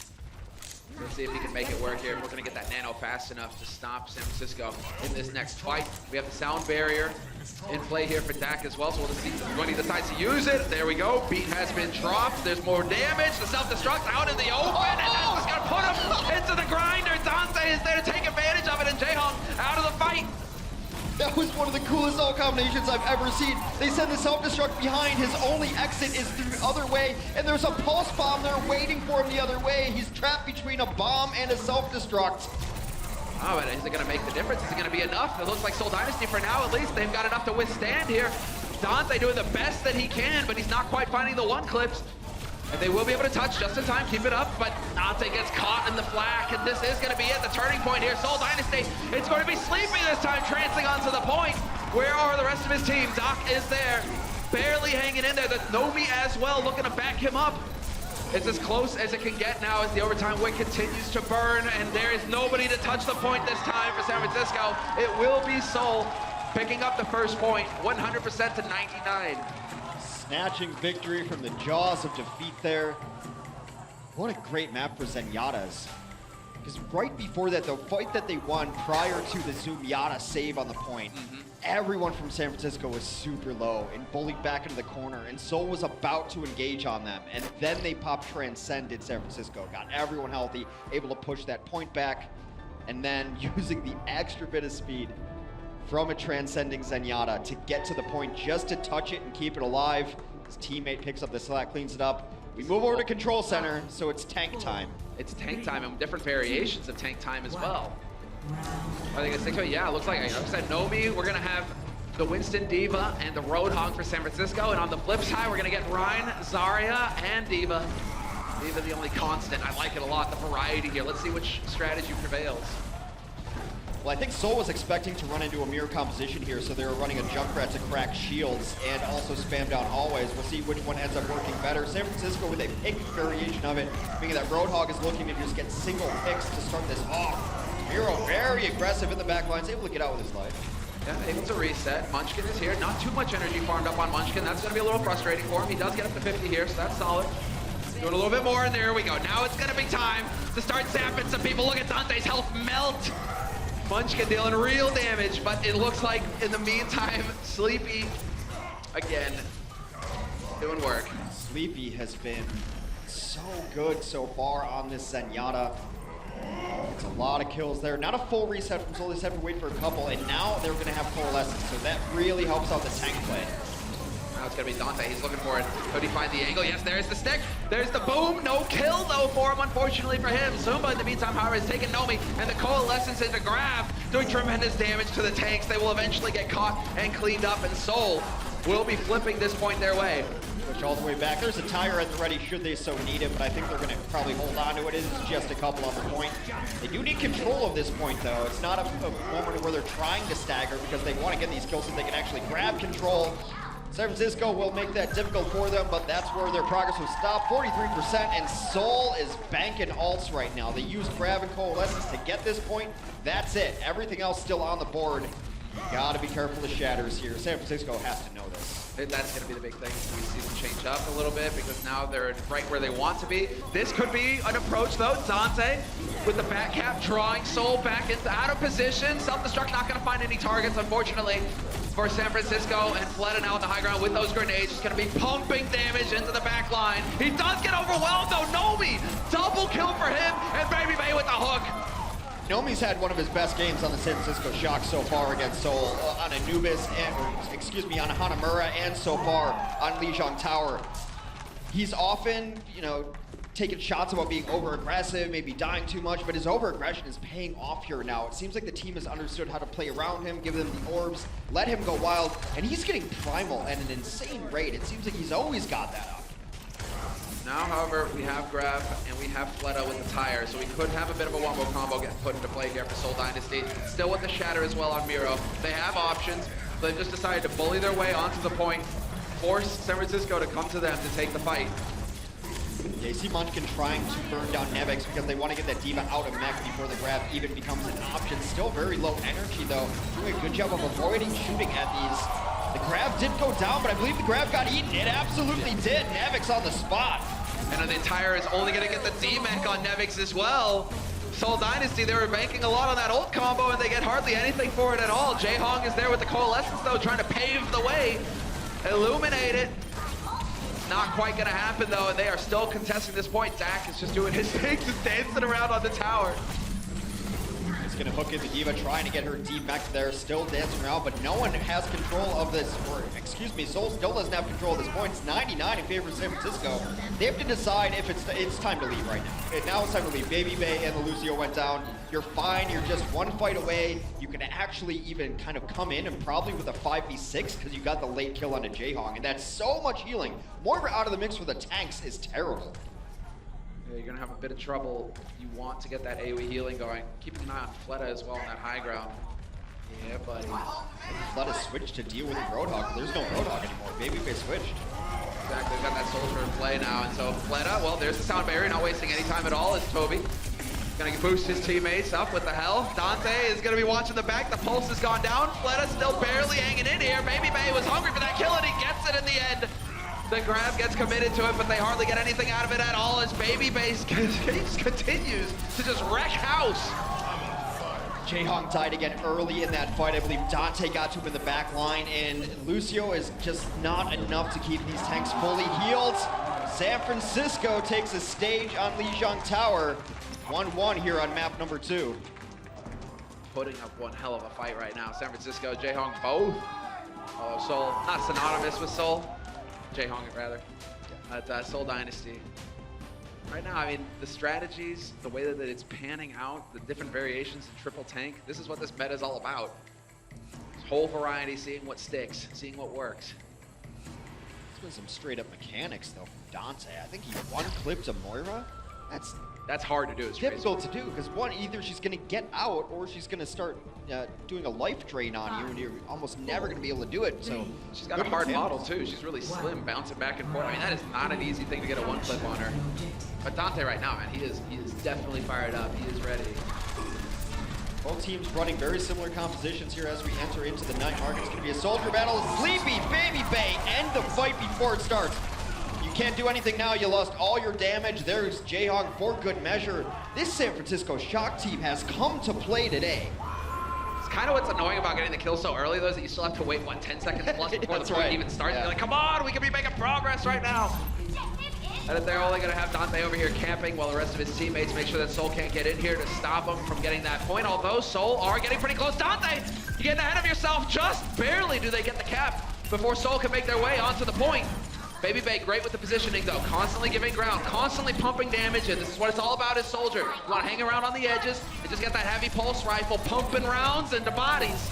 Let's see if he can make it work here. We're going to get that nano fast enough to stop San Francisco in this next fight. We have the sound barrier in play here for Dak as well, so we'll just see when he decides to use it. There we go. Beat has been dropped. There's more damage. The self-destruct out in the open, and that's what's going to put him into the grinder. Dante is there to take advantage of it, and Jaehong out of the fight. That was one of the coolest ult combinations I've ever seen. They send the self-destruct behind. His only exit is through the other way, and there's a pulse bomb there waiting for him the other way. He's trapped between a bomb and a self-destruct. Oh, but is it going to make the difference? Is it going to be enough? It looks like Seoul Dynasty, for now at least, they've got enough to withstand here. Dante doing the best that he can, but he's not quite finding the one clips. And they will be able to touch just in time, keep it up, but Dante gets caught in the flak, and this is going to be it, the turning point here. Seoul Dynasty, it's going to be Sleepy this time, trancing onto the point. Where are the rest of his team? Doc is there, barely hanging in there. The Nomi as well, looking to back him up. It's as close as it can get now as the overtime wick continues to burn, and there is nobody to touch the point this time for San Francisco. It will be Seoul picking up the first point, 100% to 99. Snatching victory from the jaws of defeat there. What a great map for Zenyatta's. Because right before that, the fight that they won prior to the Zumyatta save on the point, everyone from San Francisco was super low and bullied back into the corner, and Seoul was about to engage on them, and then they popped Transcend in San Francisco, got everyone healthy, able to push that point back, and then using the extra bit of speed from a transcending Zenyatta to get to the point just to touch it and keep it alive. His teammate picks up the slack, cleans it up. We move over to Control Center, so it's tank time. It's tank time and different variations of tank time as well. I think it's yeah, it looks like, like I said, Nomi, we're gonna have the Winston Diva and the Roadhog for San Francisco, and on the flip side, we're gonna get Ryan, Zarya, and Diva. Diva the only constant. I like it a lot, the variety here. Let's see which strategy prevails. Well, I think Seoul was expecting to run into a mirror composition here, so they were running a Junkrat to crack shields and also spam down hallways. We'll see which one ends up working better. San Francisco with a pick variation of it, meaning that Roadhog is looking to just get single picks to start this off. Miro very aggressive in the back lines, able to get out with his life. Yeah, able to reset. Munchkin is here. Not too much energy farmed up on Munchkin. That's going to be a little frustrating for him. He does get up to 50 here, so that's solid. Doing a little bit more, and there we go. Now it's going to be time to start zapping some people. Look at Dante's health melt. Munchkin dealing real damage, but it looks like in the meantime, Sleepy, again, doing work. Sleepy has been so good so far on this Zenyatta. It's a lot of kills there. Not a full reset from Seoul, they just have to wait for a couple, and now they're going to have Coalescence, so that really helps out the tank play. Now it's going to be Dante. He's looking for it. Could he find the angle? Yes, there's the stick. There's the boom. No kill, though, for him, unfortunately for him. Zumba, in the meantime, however, is taking Nomi, and the Coalescence into grab, doing tremendous damage to the tanks. They will eventually get caught and cleaned up, and Seoul will be flipping this point their way. Push all the way back. There's a tire at the ready should they so need it, but I think they're going to probably hold on to it. It is just a couple on the point. They do need control of this point, though. It's not a moment where they're trying to stagger because they want to get these kills so they can actually grab control. San Francisco will make that difficult for them, but that's where their progress will stop. 43%, and Seoul is banking ults right now. They used Grab and Coalescence to get this point. That's it. Everything else still on the board. Gotta be careful of shatters here. San Francisco has to know this. That's going to be the big thing. We see them change up a little bit because now they're right where they want to be. This could be an approach, though. Dante with the back cap drawing Seoul back into out of position. Self-destruct not going to find any targets, unfortunately, for San Francisco. And Fleta now on the high ground with those grenades. He's going to be pumping damage into the back line. He does get overwhelmed, though. Nomi, double kill for him, and Baby Bay with the hook. Nomi's had one of his best games on the San Francisco Shock so far against Seoul on Anubis and, on Hanamura, and so far on Lijiang Tower. He's often, taking shots about being over-aggressive, maybe dying too much, but his over-aggression is paying off here now. It seems like the team has understood how to play around him, give him the orbs, let him go wild, and he's getting primal at an insane rate. It seems like he's always got that up. Now, however, we have Grab and we have Fleta with the tire, so we could have a bit of a wombo combo get put into play here for Seoul Dynasty. Still with the Shatter as well on Miro. They have options, but they've just decided to bully their way onto the point, force San Francisco to come to them to take the fight. Yeah, you see Munchkin trying to burn down Nevix because they want to get that D.Va out of mech before the Grab even becomes an option. Still very low energy, though. Doing a good job of avoiding shooting at these. The Grab did go down, but I believe the Grab got eaten. It absolutely did. Nevix on the spot. And the tire is only going to get the D-Mech on Nevix as well. Seoul Dynasty, they were banking a lot on that ult combo, and they get hardly anything for it at all. Jaehong is there with the Coalescence, though, trying to pave the way. Illuminate it. Not quite going to happen, though, and they are still contesting this point. Dak is just doing his thing, just dancing around on the tower. He's going to hook in the D.Va, trying to get her D-Mech there, still dancing around, but no one has control of this, or excuse me, Seoul still doesn't have control of this point. It's 99 in favor of San Francisco. They have to decide if it's time to leave right now. Now it's time to leave. Baby Bay and the Lucio went down. You're fine, you're just one fight away. You can actually even kind of come in and probably with a 5v6 because you got the late kill on a Jaehong, and that's so much healing. Moira out of the mix for the tanks is terrible. Yeah, you're going to have a bit of trouble if you want to get that AoE healing going. Keeping an eye on Fleta as well on that high ground. Yeah, buddy. Fleta switched to deal with the Roadhog. There's no Roadhog anymore. Babyface switched. Exactly, they've got that Soldier in play now, and so Fleta, well, there's the sound barrier, not wasting any time at all is Toby. Gonna boost his teammates up with the hell. Dante is gonna be watching the back, the pulse has gone down. Fleta still barely hanging in here. Baby Bay was hungry for that kill, and he gets it in the end. The Grab gets committed to it, but they hardly get anything out of it at all as Baby Bay continues to just wreck house. Jaehong died again early in that fight. I believe Dante got to him in the back line, and Lucio is just not enough to keep these tanks fully healed. San Francisco takes a stage on Lijiang Tower. 1-1 here on map number 2. Putting up one hell of a fight right now. San Francisco, Jaehong both. Oh, Seoul, not synonymous with Seoul. Jaehong, rather. At Seoul Dynasty. Right now, I mean, the strategies, the way that it's panning out, the different variations in triple tank, this is what this meta is all about. Whole variety, seeing what sticks, seeing what works. There's been some straight up mechanics though from Dante. I think he one-clipped a Moira. That's hard to do. It's difficult to do because one, either she's going to get out or she's going to start doing a life drain on you, and you're almost never going to be able to do it. So she's got a hard model too. She's really slim, bouncing back and forth. I mean, that is not an easy thing to get a one-clip on her. But Dante right now, man, he is definitely fired up. He is ready. Both teams running very similar compositions here as we enter into the night market. It's going to be a soldier battle. Sleepy Baby Bay end the fight before it starts. You can't do anything now. You lost all your damage. There's Jaehong for good measure. This San Francisco Shock team has come to play today. It's kind of what's annoying about getting the kill so early, though, is that you still have to wait, 10 seconds plus before the point even starts. Yeah. You're like, come on, we can be making progress right now. And if they're only going to have Dante over here camping while the rest of his teammates make sure that Seoul can't get in here to stop him from getting that point. Although Seoul are getting pretty close. Dante, you're getting ahead of yourself. Just barely do they get the cap before Seoul can make their way onto the point. Baby Bay, great with the positioning though, constantly giving ground, constantly pumping damage, and this is what it's all about as Soldier. You want to hang around on the edges and just get that heavy pulse rifle pumping rounds into bodies.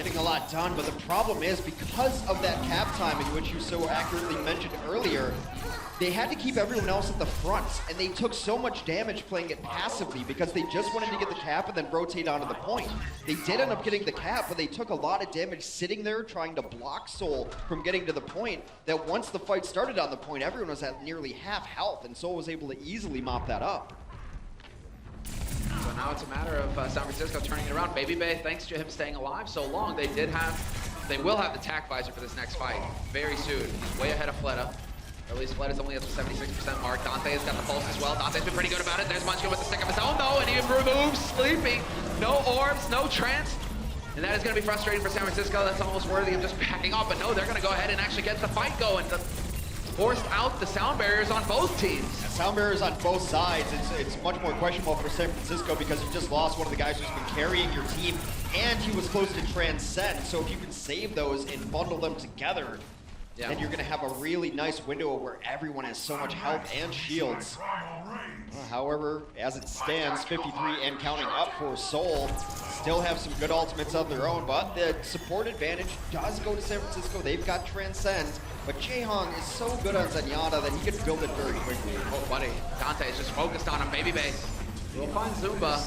getting a lot done, but the problem is because of that cap timing, which you so accurately mentioned earlier, they had to keep everyone else at the front, and they took so much damage playing it passively because they just wanted to get the cap and then rotate onto the point. They did end up getting the cap, but they took a lot of damage sitting there trying to block Seoul from getting to the point, that once the fight started on the point, everyone was at nearly half health, and Seoul was able to easily mop that up. So now it's a matter of San Francisco turning it around. Baby Bay, thanks to him staying alive so long, they will have the tack visor for this next fight very soon. He's way ahead of Fleta. Or at least Fleta's only at the 76% mark. Dante has got the pulse as well. Dante's been pretty good about it. There's Munchkin with the stick of his own though, and he removes Sleepy. No orbs, no trance. And that is going to be frustrating for San Francisco. That's almost worthy of just backing up. But no, they're going to go ahead and actually get the fight going. Forced out the sound barriers on both teams. Sound barriers on both sides. It's much more questionable for San Francisco because you just lost one of the guys who's been carrying your team, and he was close to Transcend. So if you can save those and bundle them together, then you're going to have a really nice window where everyone has so much health and shields. However, as it stands, 53 and counting up for Seoul. Still have some good ultimates of their own, but the support advantage does go to San Francisco. They've got Transcend, but Jaehong is so good on Zenyatta that he can build it very quickly. Oh, buddy. Dante is just focused on him. Baby Bay. We'll find Zumba.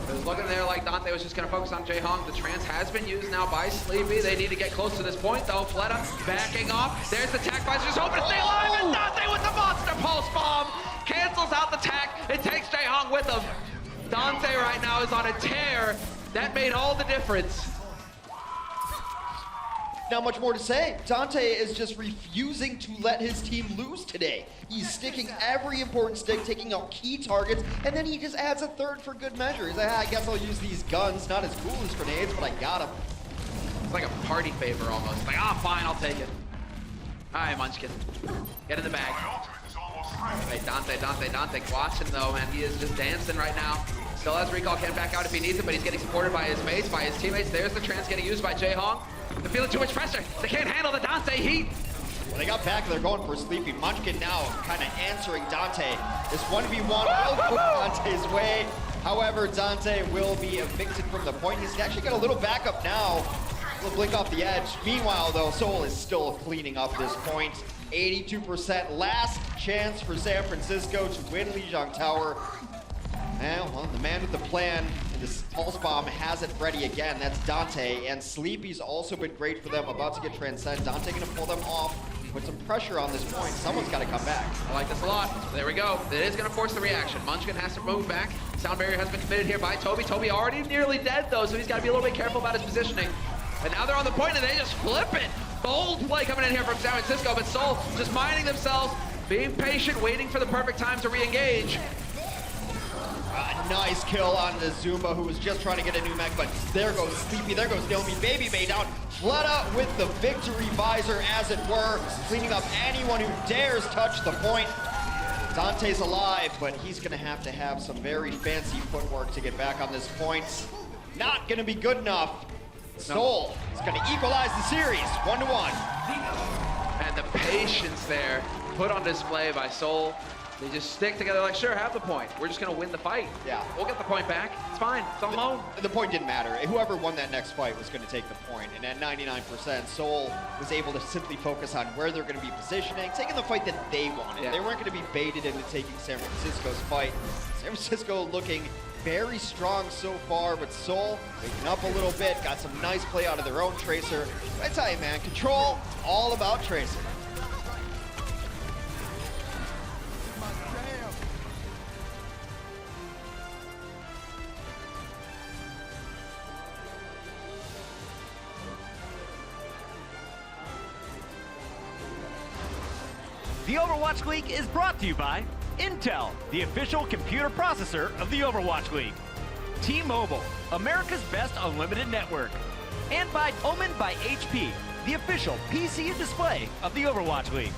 It was looking there like Dante was just going to focus on Jaehong. The trance has been used now by Sleepy. They need to get close to this point, though. Fleta backing up. There's the tack visor, just hoping to stay alive, and Dante with the monster pulse bomb cancels out the tack. It takes Jaehong with him. Dante right now is on a tear. That made all the difference. Not much more to say. Dante is just refusing to let his team lose today. He's sticking every important stick, taking out key targets, and then he just adds a third for good measure. He's like, I guess I'll use these guns. Not as cool as grenades, but I got them. It's like a party favor almost. Like, fine, I'll take it. All right, Munchkin. Get in the bag. Hey, Dante watching though, man. He is just dancing right now. Still has recall, can back out if he needs it, but he's getting supported by his mates, by his teammates. There's the trance getting used by Jaehong. They're feeling too much pressure. They can't handle the Dante heat. Well, they got back, they're going for Sleepy. Munchkin now kind of answering Dante. This 1v1 will go Dante's way. However, Dante will be evicted from the point. He's actually got a little backup now. A little blink off the edge. Meanwhile, though, Seoul is still cleaning up this point. 82% last chance for San Francisco to win Lijiang Tower. Well, the man with the plan, and this pulse bomb has it ready again. That's Dante, and Sleepy's also been great for them, about to get Transcend. Dante gonna pull them off, put some pressure on this point. Someone's gotta come back. I like this a lot. There we go. It is gonna force the reaction. Munchkin has to move back. Sound barrier has been committed here by Toby. Toby already nearly dead though, so he's gotta be a little bit careful about his positioning. And now they're on the point and they just flip it. Bold play coming in here from San Francisco, but Seoul just minding themselves, being patient, waiting for the perfect time to re-engage. Nice kill on the Zumba, who was just trying to get a new mech, but there goes Sleepy, there goes Naomi. Baby Bay down. Fleta with the victory visor, as it were, cleaning up anyone who dares touch the point. Dante's alive, but he's gonna have to have some very fancy footwork to get back on this point. Not gonna be good enough. Seoul is gonna equalize the series, 1-1. And the patience there put on display by Seoul. They just stick together like, sure, have the point. We're just gonna win the fight. Yeah. We'll get the point back. It's fine, it's on loan. The point didn't matter. Whoever won that next fight was gonna take the point. And at 99%, Seoul was able to simply focus on where they're gonna be positioning, taking the fight that they wanted. Yeah. They weren't gonna be baited into taking San Francisco's fight. San Francisco looking very strong so far, but Seoul waking up a little bit, got some nice play out of their own Tracer. I tell you, man, Control, all about Tracer. The Overwatch League is brought to you by Intel, the official computer processor of the Overwatch League. T-Mobile, America's best unlimited network. And by Omen by HP, the official PC and display of the Overwatch League.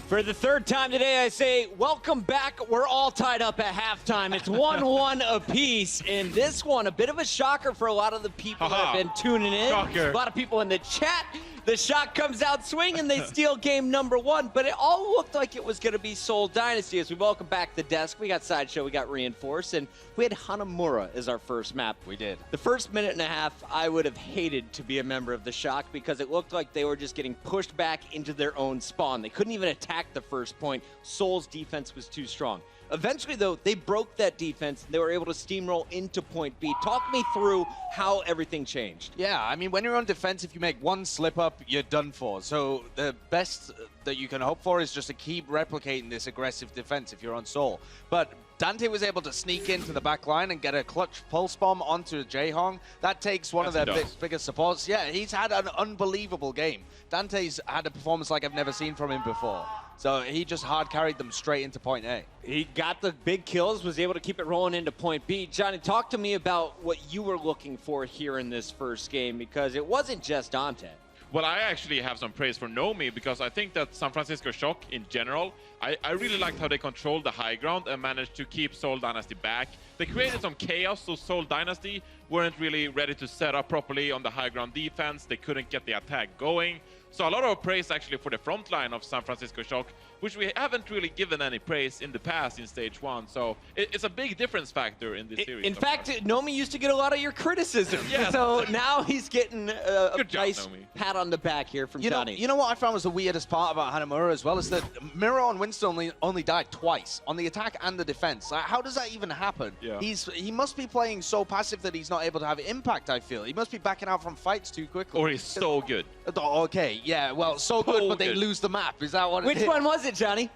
For the third time today, I say, welcome back. We're all tied up at halftime. It's 1-1 apiece. And this one, a bit of a shocker for a lot of the people that have been tuning in. Shocker. A lot of people in the chat. The shot comes out swinging. They steal game number one. But it all looked like it was going to be Seoul Dynasty. As we welcome back the desk, we got Sideshow, we got Reinforce, and we had Hanamura as our first map. We did. The first minute and a half, I would have hated to be a member of the Shock because it looked like they were just getting pushed back into their own spawn. They couldn't even attack the first point. Seoul's defense was too strong. Eventually, though, they broke that defense. They were able to steamroll into point B. Talk me through how everything changed. Yeah, I mean, when you're on defense, if you make one slip up, you're done for. So the best that you can hope for is just to keep replicating this aggressive defense if you're on Seoul. But Dante was able to sneak into the back line and get a clutch pulse bomb onto Jaehong. That takes one of their biggest supports. Yeah, he's had an unbelievable game. Dante's had a performance like I've never seen from him before. So he just hard carried them straight into point A. He got the big kills, was able to keep it rolling into point B. Johnny, talk to me about what you were looking for here in this first game, because it wasn't just Dante. Well, I actually have some praise for Nomi, because I think that San Francisco Shock in general, I really liked how they controlled the high ground and managed to keep Seoul Dynasty back. They created some chaos, so Seoul Dynasty weren't really ready to set up properly on the high ground defense. They couldn't get the attack going. So a lot of praise actually for the front line of San Francisco Shock, which we haven't really given any praise in the past in stage one. So it's a big difference factor in this series. In fact, Nomi used to get a lot of your criticism. Yes. So now he's getting a Good job, nice Nomi. pat on the back here from Johnny. You know what I found was the weirdest part about Hanamura as well is that Miro and Winston only died twice, on the attack and the defense. Like, how does that even happen? Yeah. He must be playing so passive that he's not able to have impact, I feel. He must be backing out from fights too quickly. Or he's so good. Okay, yeah, well, so good, but they lose the map. Is that what it is? Which one was it, Johnny?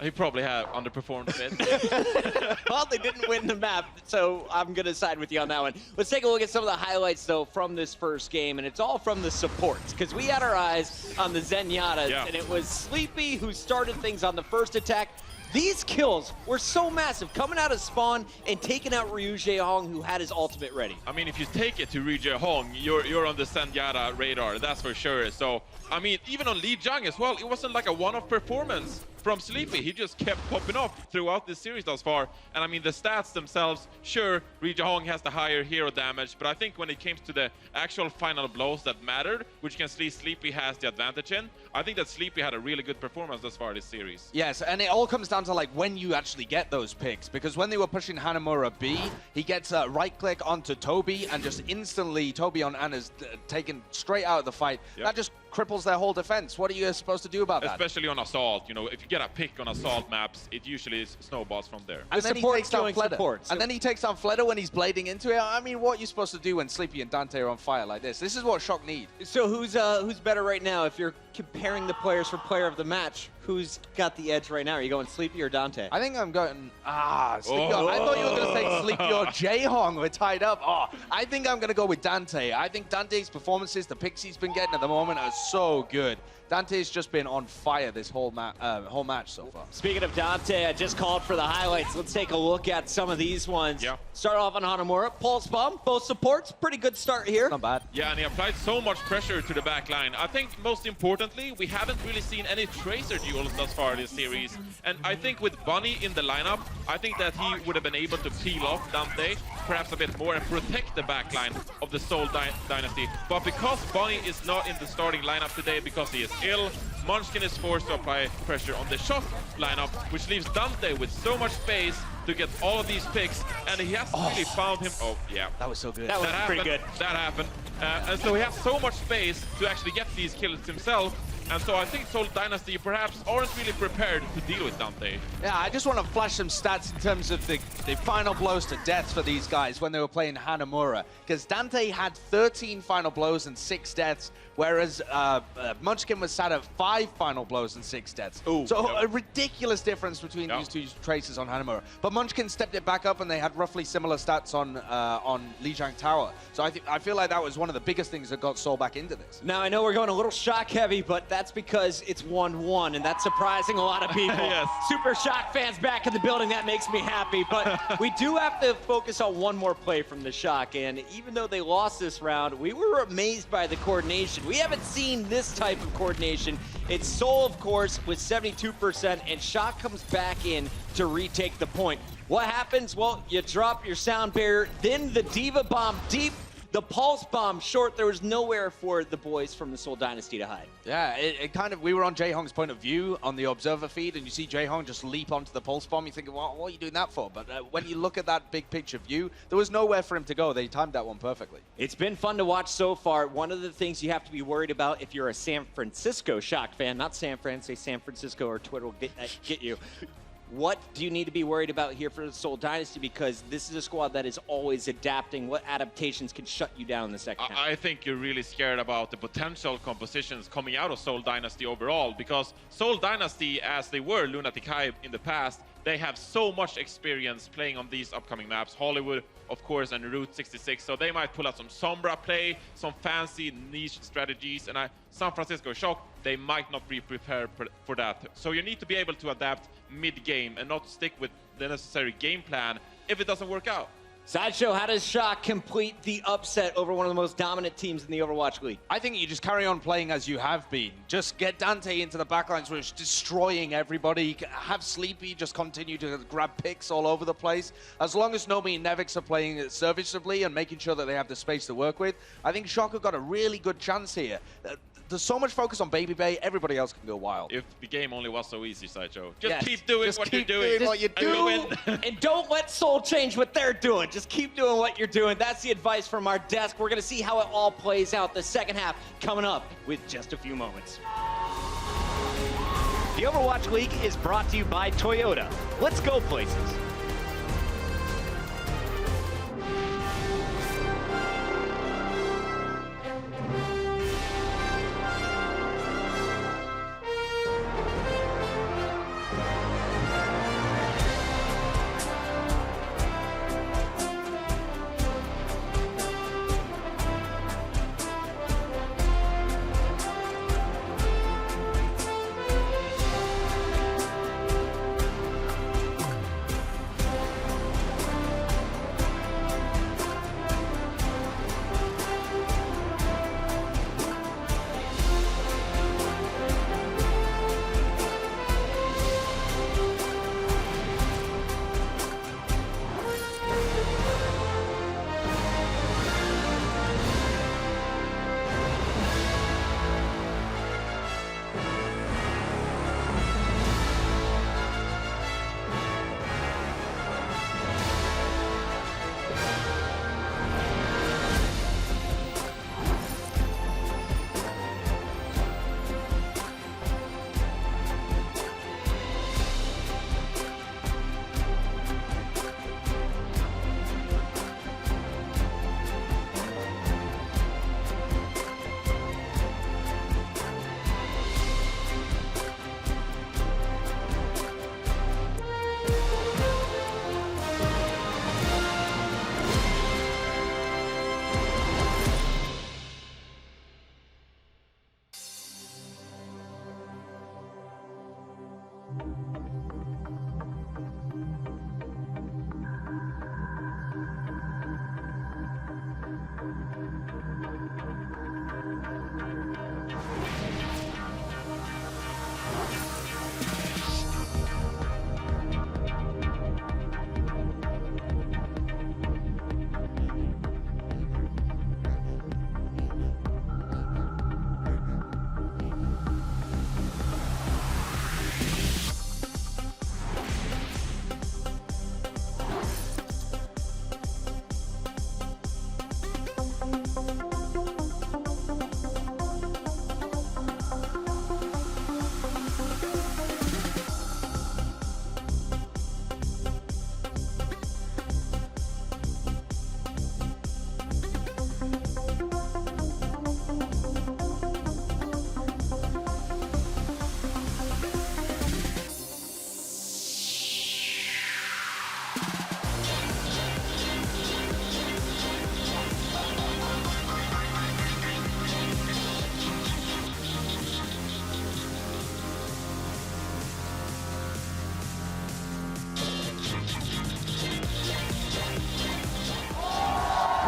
He probably had underperformed a bit. Well, they didn't win the map, so I'm going to side with you on that one. Let's take a look at some of the highlights, though, from this first game, and it's all from the supports, because we had our eyes on the Zenyatas, and it was Sleepy who started things on the first attack. These kills were so massive, coming out of spawn and taking out Ryu Jaehong, who had his ultimate ready. I mean, if you take it to Ryu Jaehong, you're on the Zenyatta radar, that's for sure. So, I mean, even on Lee Jung as well, it wasn't like a one-off performance from Sleepy. He just kept popping off throughout this series thus far. And I mean, the stats themselves, sure, Ryu Jaehong has the higher hero damage, but I think when it came to the actual final blows that mattered, which you can see Sleepy has the advantage in, I think that Sleepy had a really good performance thus far this series. Yes, and it all comes down to like when you actually get those picks, because when they were pushing Hanamura B, he gets a right click onto Toby and just instantly Toby on Anna's taken straight out of the fight. Yep. That just cripples their whole defense. What are you supposed to do about that? Especially on Assault, you know, if you get a pick on Assault maps, it usually snowballs from there. And then he takes down Fleder. Support. And then he takes down Fleder when he's blading into it. I mean, what are you supposed to do when Sleepy and Dante are on fire like this? This is what Shock need. So who's better right now? If you're comparing the players for player of the match, who's got the edge right now? Are you going Sleepy or Dante? I think I'm going, Sleepy. I thought you were going to say Sleepy or Jaehong. We're tied up. I think I'm going to go with Dante. I think Dante's performances, the picks he's been getting at the moment are so good. Dante's just been on fire this whole match so far. Speaking of Dante, I just called for the highlights. Let's take a look at some of these ones. Yeah. Start off on Hanamura. Pulse bomb, both supports. Pretty good start here. Not bad. Yeah, and he applied so much pressure to the back line. I think most importantly, we haven't really seen any Tracer duels thus far this series. And I think with Bunny in the lineup, I think that he would have been able to peel off Dante perhaps a bit more and protect the back line of the Seoul Dynasty. But because Bunny is not in the starting lineup today because he is ill, Munchkin is forced to apply pressure on the Shock lineup, which leaves Dante with so much space to get all of these picks, and he hasn't really found him. Oh, yeah. That was so good. That was pretty good. That happened. And so he has so much space to actually get these kills himself. And so I think Seoul Dynasty perhaps aren't really prepared to deal with Dante. Yeah, I just want to flash some stats in terms of the final blows to death for these guys when they were playing Hanamura. Because Dante had 13 final blows and 6 deaths, whereas Munchkin was sat at 5 final blows and 6 deaths. Ooh, so yep. a ridiculous difference between these two Tracers on Hanamura. But Munchkin stepped it back up and they had roughly similar stats on Lijiang Tower. So I feel like that was one of the biggest things that got Seoul back into this. Now, I know we're going a little shock heavy, but that's because it's 1-1, and that's surprising a lot of people. Yes. Super Shock fans back in the building, that makes me happy. But we do have to focus on one more play from the Shock, and even though they lost this round, we were amazed by the coordination. We haven't seen this type of coordination. It's Seoul, of course, with 72%, and Shock comes back in to retake the point. What happens? Well, you drop your sound barrier, then the Diva Bomb deep, the Pulse Bomb short. There was nowhere for the boys from the Seoul Dynasty to hide. Yeah, it kind of, we were on Jaehong's point of view on the observer feed, and you see Jaehong just leap onto the Pulse Bomb. You think, well, what are you doing that for? But when you look at that big picture view, there was nowhere for him to go. They timed that one perfectly. It's been fun to watch so far. One of the things you have to be worried about if you're a San Francisco Shock fan, not San Fran, say San Francisco or Twitter will get you. What do you need to be worried about here for the Seoul Dynasty? Because this is a squad that is always adapting. What adaptations can shut you down in the second half? I think you're really scared about the potential compositions coming out of Seoul Dynasty overall, because Seoul Dynasty, as they were Lunatic Hive in the past, they have so much experience playing on these upcoming maps. Hollywood, of course, and Route 66. So they might pull out some Sombra play, some fancy niche strategies. And San Francisco Shock, they might not be prepared for that. So you need to be able to adapt mid-game and not stick with the necessary game plan if it doesn't work out. Sideshow, how does Shock complete the upset over one of the most dominant teams in the Overwatch League? I think you just carry on playing as you have been. Just get Dante into the backlines where it's destroying everybody. Have Sleepy just continue to grab picks all over the place. As long as Nomi and Nevix are playing it serviceably and making sure that they have the space to work with, I think Shock have got a really good chance here. There's so much focus on Baby Bay, everybody else can go wild. If the game only was so easy, Sideshow. Just Yes. keep doing Just what keep you're doing. doing what you and go in. And don't let Seoul change what they're doing. Just keep doing what you're doing. That's the advice from our desk. We're going to see how it all plays out. The second half coming up with just a few moments. The Overwatch League is brought to you by Toyota. Let's go places.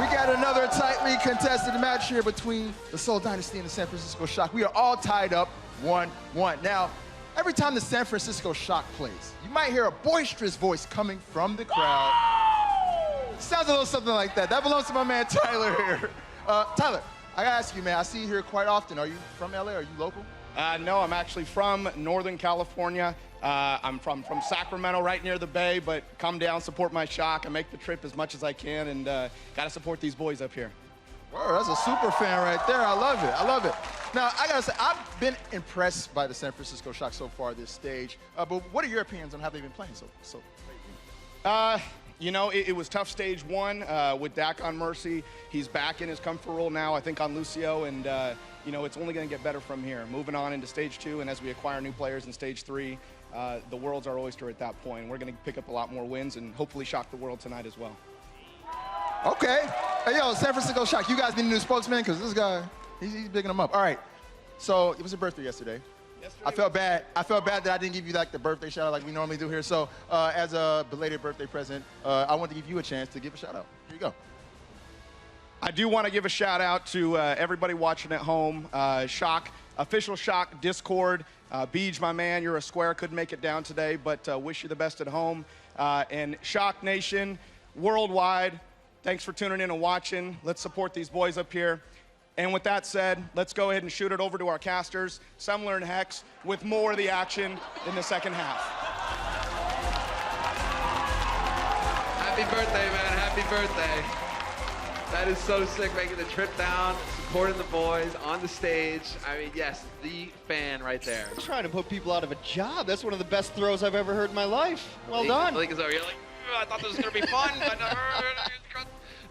We got another tightly contested match here between the Seoul Dynasty and the San Francisco Shock. We are all tied up 1-1. Now, every time the San Francisco Shock plays, you might hear a boisterous voice coming from the crowd. Sounds a little something like that. That belongs to my man Tyler here. Tyler, I gotta ask you, man, I see you here quite often. Are you from LA? Are you local? No, I'm actually from Northern California. I'm from Sacramento, right near the Bay, but come down, support my Shock, and make the trip as much as I can, and gotta support these boys up here. Whoa, that's a super fan right there. I love it. I love it. Now, I gotta say, I've been impressed by the San Francisco Shock so far this stage. But what are your opinions on how they've been playing so lately? You know, it was tough stage one with Dak on Mercy. He's back in his comfort role now, I think, on Lucio, and you know, it's only going to get better from here. Moving on into stage two, and as we acquire new players in stage three, the world's our oyster at that point. We're going to pick up a lot more wins and hopefully shock the world tonight as well. Okay. Hey, yo, San Francisco Shock, you guys need a new spokesman? Because this guy, he's bigging them up. All right. So it was your birthday yesterday. I felt bad. I felt bad that I didn't give you like the birthday shout out like we normally do here. So as a belated birthday present, I want to give you a chance to give a shout out. Here you go. I do want to give a shout out to everybody watching at home. Shock, official Shock Discord. Beej, my man, you're a square. Couldn't make it down today, but wish you the best at home. And Shock Nation, worldwide, thanks for tuning in and watching. Let's support these boys up here. And with that said, let's go ahead and shoot it over to our casters, Semler and Hex, with more of the action in the second half. Happy birthday, man. Happy birthday. That is so sick, making the trip down, supporting the boys on the stage. I mean, yes, the fan right there. I'm trying to put people out of a job. That's one of the best throws I've ever heard in my life. Well done. Like, you're like, I thought this was going to be fun, but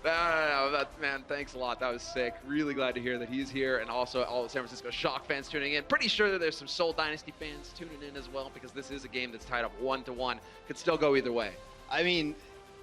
no, man, thanks a lot. That was sick. Really glad to hear that he's here, and also all the San Francisco Shock fans tuning in. Pretty sure that there's some Seoul Dynasty fans tuning in as well, because this is a game that's tied up 1-1. Could still go either way. I mean,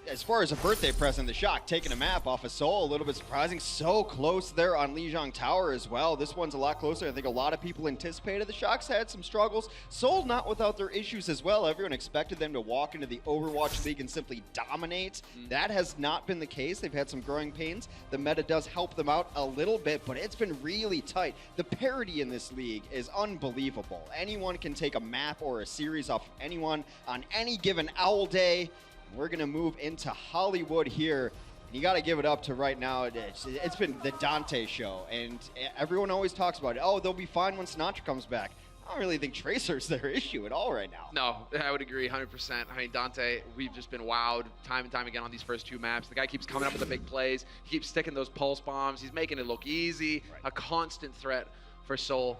as far as a birthday present, the Shock taking a map off of Seoul, a little bit surprising. So close there on Lijiang Tower as well. This one's a lot closer. I think a lot of people anticipated. The Shock's had some struggles. Seoul not without their issues as well. Everyone expected them to walk into the Overwatch League and simply dominate. That has not been the case. They've had some growing pains. The meta does help them out a little bit, but it's been really tight. The parity in this league is unbelievable. Anyone can take a map or a series off anyone on any given owl day. We're going to move into Hollywood here. You got to give it up to right now. It's been the Dante show, and everyone always talks about it. Oh, they'll be fine when Sinatra comes back. I don't really think Tracer's their issue at all right now. No, I would agree 100%. I mean, Dante, we've just been wowed time and time again on these first two maps. The guy keeps coming up with the big plays. He keeps sticking those pulse bombs. He's making it look easy, a constant threat for Seoul.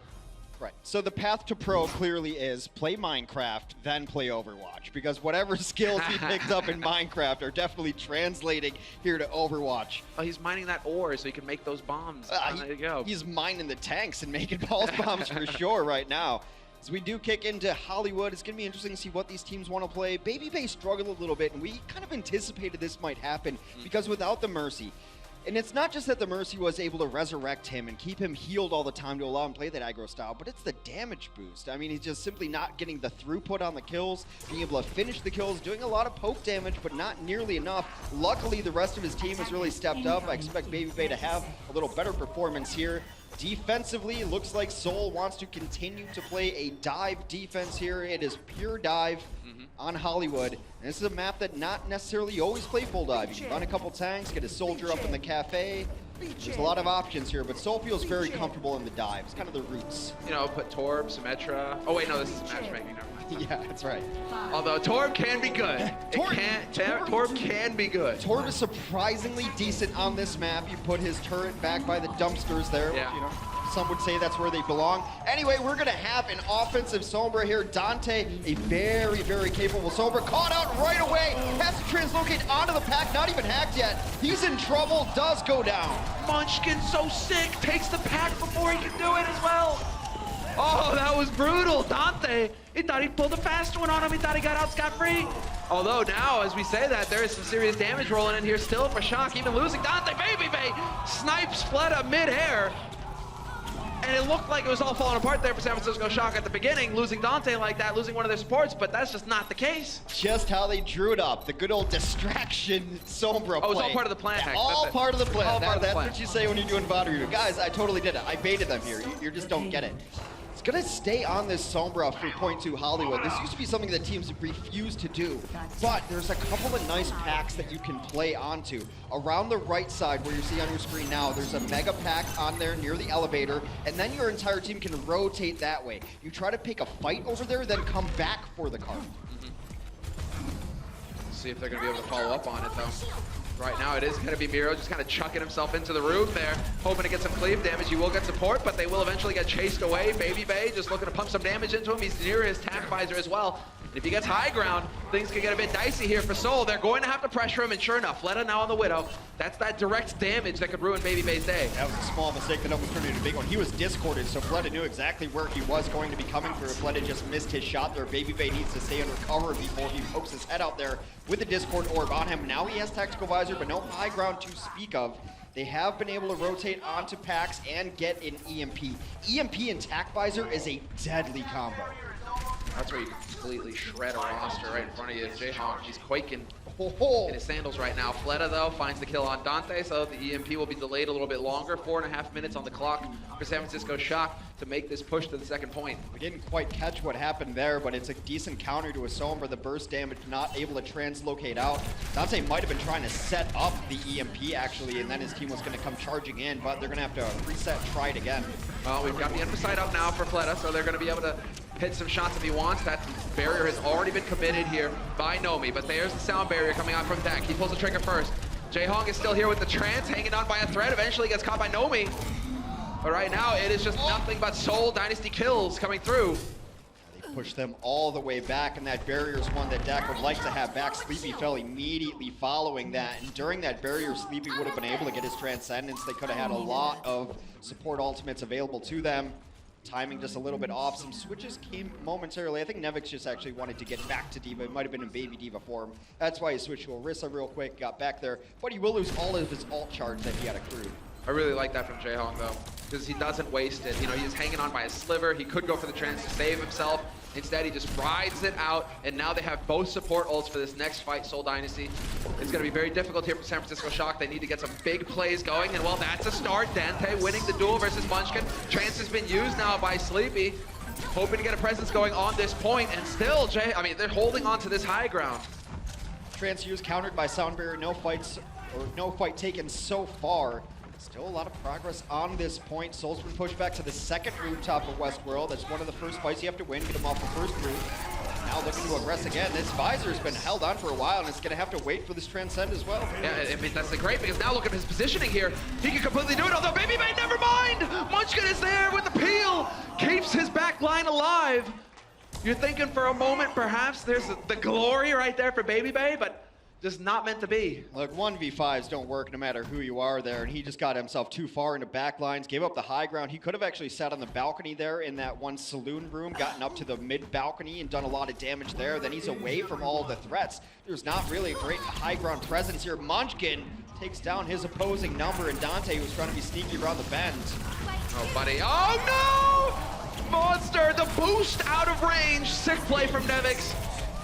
Right. So the path to pro clearly is play Minecraft, then play Overwatch, because whatever skills he picked up in Minecraft are definitely translating here to Overwatch. Oh, he's mining that ore so he can make those bombs. There you go. He's mining the tanks and making pulse bombs for sure right now. As we do kick into Hollywood, it's going to be interesting to see what these teams want to play. Baby Bay struggled a little bit, and we kind of anticipated this might happen because without the Mercy, and it's not just that the Mercy was able to resurrect him and keep him healed all the time to allow him to play that aggro style, but it's the damage boost. I mean, he's just simply not getting the throughput on the kills, being able to finish the kills, doing a lot of poke damage, but not nearly enough. Luckily, the rest of his team has really stepped up. I expect Baby Bay to have a little better performance here. Defensively, it looks like Seoul wants to continue to play a dive defense here. It is pure dive on Hollywood. And this is a map that not necessarily always play full dive. You can run a couple tanks, get a soldier up in the cafe. There's a lot of options here, but Seoul feels very comfortable in the dive. It's kind of the roots. You know, put Torb, Symmetra. Oh wait, no, this is matchmaking. Never mind. Yeah, that's right. Although Torb can be good. Torb can be good. Torb is surprisingly decent on this map. You put his turret back by the dumpsters there. Yeah. You know, some would say that's where they belong. Anyway, we're going to have an offensive Sombra here. Dante, a very, very capable Sombra, caught out right away. Has to translocate onto the pack, not even hacked yet. He's in trouble, does go down. Munchkin's so sick, takes the pack before he can do it as well. Oh, that was brutal. Dante, he thought he pulled a fast one on him. He thought he got out scot-free. Although now, as we say that, there is some serious damage rolling in here still for Shock, even losing Dante. Baby Bay snipes Fleta mid-air. And it looked like it was all falling apart there for San Francisco Shock at the beginning, losing Dante like that, losing one of their supports, but that's just not the case. Just how they drew it up. The good old distraction Sombra play. Oh, it's all part of the plan, Hank. All That's part of the plan. All part of the That's plan. what you say when you're doing VOD review. Guys, I totally did it. I baited them here. You just don't get it. It's going to stay on this Sombra for point 2 Hollywood. This used to be something that teams refuse to do, but there's a couple of nice packs that you can play onto. Around the right side where you see on your screen now, there's a mega pack on there near the elevator, and then your entire team can rotate that way. You try to pick a fight over there, then come back for the card. See if they're going to be able to follow up on it, though. Right now, it is going to be Miro just kind of chucking himself into the room there, hoping to get some cleave damage. You will get support, but they will eventually get chased away. Baby Bay just looking to pump some damage into him. He's near his tack visor as well. And if he gets high ground, things can get a bit dicey here for Seoul. They're going to have to pressure him, and sure enough, Fleta now on the Widow. That's that direct damage that could ruin Baby Bay's day. That was a small mistake that almost turned into a big one. He was discorded, so Fleta knew exactly where he was going to be coming for. Fleta just missed his shot there. Baby Bay needs to stay under cover before he pokes his head out there with the Discord orb on him. Now he has tactical visor, but no high ground to speak of. They have been able to rotate onto packs and get an EMP. EMP and tac visor is a deadly combo. That's where you completely shred a roster right in front of you. Jayhawk, he's quaking Oh. in his sandals right now. Fleta, though, finds the kill on Dante, so the EMP will be delayed a little bit longer. 4.5 minutes on the clock for San Francisco Shock to make this push to the second point. We didn't quite catch what happened there, but it's a decent counter to a Sombra. The burst damage not able to translocate out. Dante might have been trying to set up the EMP, actually, and then his team was going to come charging in, but they're going to have to reset, try it again. Well, we've got the Emphasite up now for Fleta, so they're going to be able to hit some shots if he wants. That barrier has already been committed here by Nomi, but there's the sound barrier coming out from deck. He pulls the trigger first. Jayhong is still here with the trance, hanging on by a thread. Eventually gets caught by Nomi. But right now, it is just nothing but Seoul Dynasty kills coming through. They push them all the way back, and that barrier is one that Dak would like to have back. Sleepy fell immediately following that, and during that barrier, Sleepy would have been able to get his Transcendence. They could have had a lot of support ultimates available to them. Timing just a little bit off. Some switches came momentarily. I think Nevix just actually wanted to get back to D.Va. It might have been in Baby D.Va form. That's why he switched to Orisa real quick, got back there. But he will lose all of his ult charge that he had accrued. I really like that from Jayhong, though, because he doesn't waste it. You know, he's hanging on by a sliver. He could go for the trance to save himself. Instead, he just rides it out, and now they have both support ults for this next fight, Seoul Dynasty. It's going to be very difficult here for San Francisco Shock. They need to get some big plays going, and well, that's a start. Dante winning the duel versus Munchkin. Trance has been used now by Sleepy, hoping to get a presence going on this point, and still, they're holding on to this high ground. Trance used, countered by Sound Barrier. No fights, or no fight taken so far. Still a lot of progress on this point. Soul's been pushed back to the second rooftop of Westworld. That's one of the first fights you have to win, get him off the first roof. Now looking to aggress again. This visor's been held on for a while, and it's going to have to wait for this Transcend as well. Yeah, I mean, that's great, because now look at his positioning here. He can completely do it, although Baby Bay, never mind! Munchkin is there with the peel, keeps his back line alive. You're thinking for a moment, perhaps there's the glory right there for Baby Bay, but just not meant to be. Look, 1v5s don't work no matter who you are there, and he just got himself too far into back lines, gave up the high ground. He could have actually sat on the balcony there in that one saloon room, gotten up to the mid balcony and done a lot of damage there. Then he's away from all the threats. There's not really a great high ground presence here. Munchkin takes down his opposing number, and Dante, who's trying to be sneaky around the bend. Oh, buddy. Oh, no! Monster, the boost out of range. Sick play from Nevix.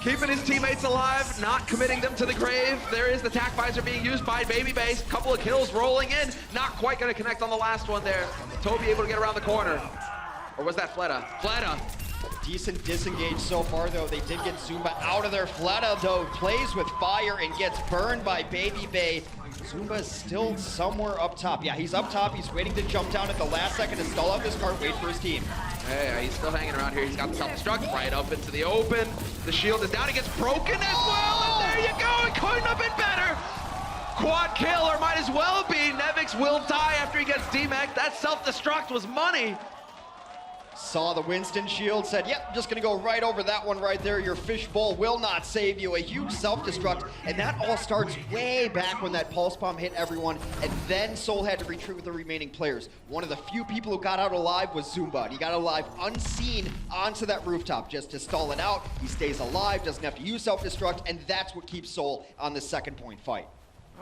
Keeping his teammates alive, not committing them to the grave. There is the tac visor being used by Baby Base. Couple of kills rolling in. Not quite going to connect on the last one there. Toby able to get around the corner. Or was that Fleta? Fleta. Decent disengage so far, though. They did get Zumba out of there. Fleta, though, plays with fire and gets burned by Baby Bay. Zumba's still somewhere up top. Yeah, he's up top. He's waiting to jump down at the last second to stall out this cart, wait for his team. Hey, he's still hanging around here. He's got the self-destruct right up into the open. The shield is down. He gets broken as well, and there you go. It couldn't have been better. Quad kill, or might as well be. Nevix will die after he gets DMAC. That self-destruct was money. Saw the Winston shield, said, yep, just gonna go right over that one right there. Your fishbowl will not save you. A huge self-destruct, and that all starts way back when that pulse bomb hit everyone, and then Seoul had to retreat with the remaining players. One of the few people who got out alive was Zumba. He got out alive unseen onto that rooftop just to stall it out. He stays alive, doesn't have to use self-destruct, and that's what keeps Seoul on the second point fight.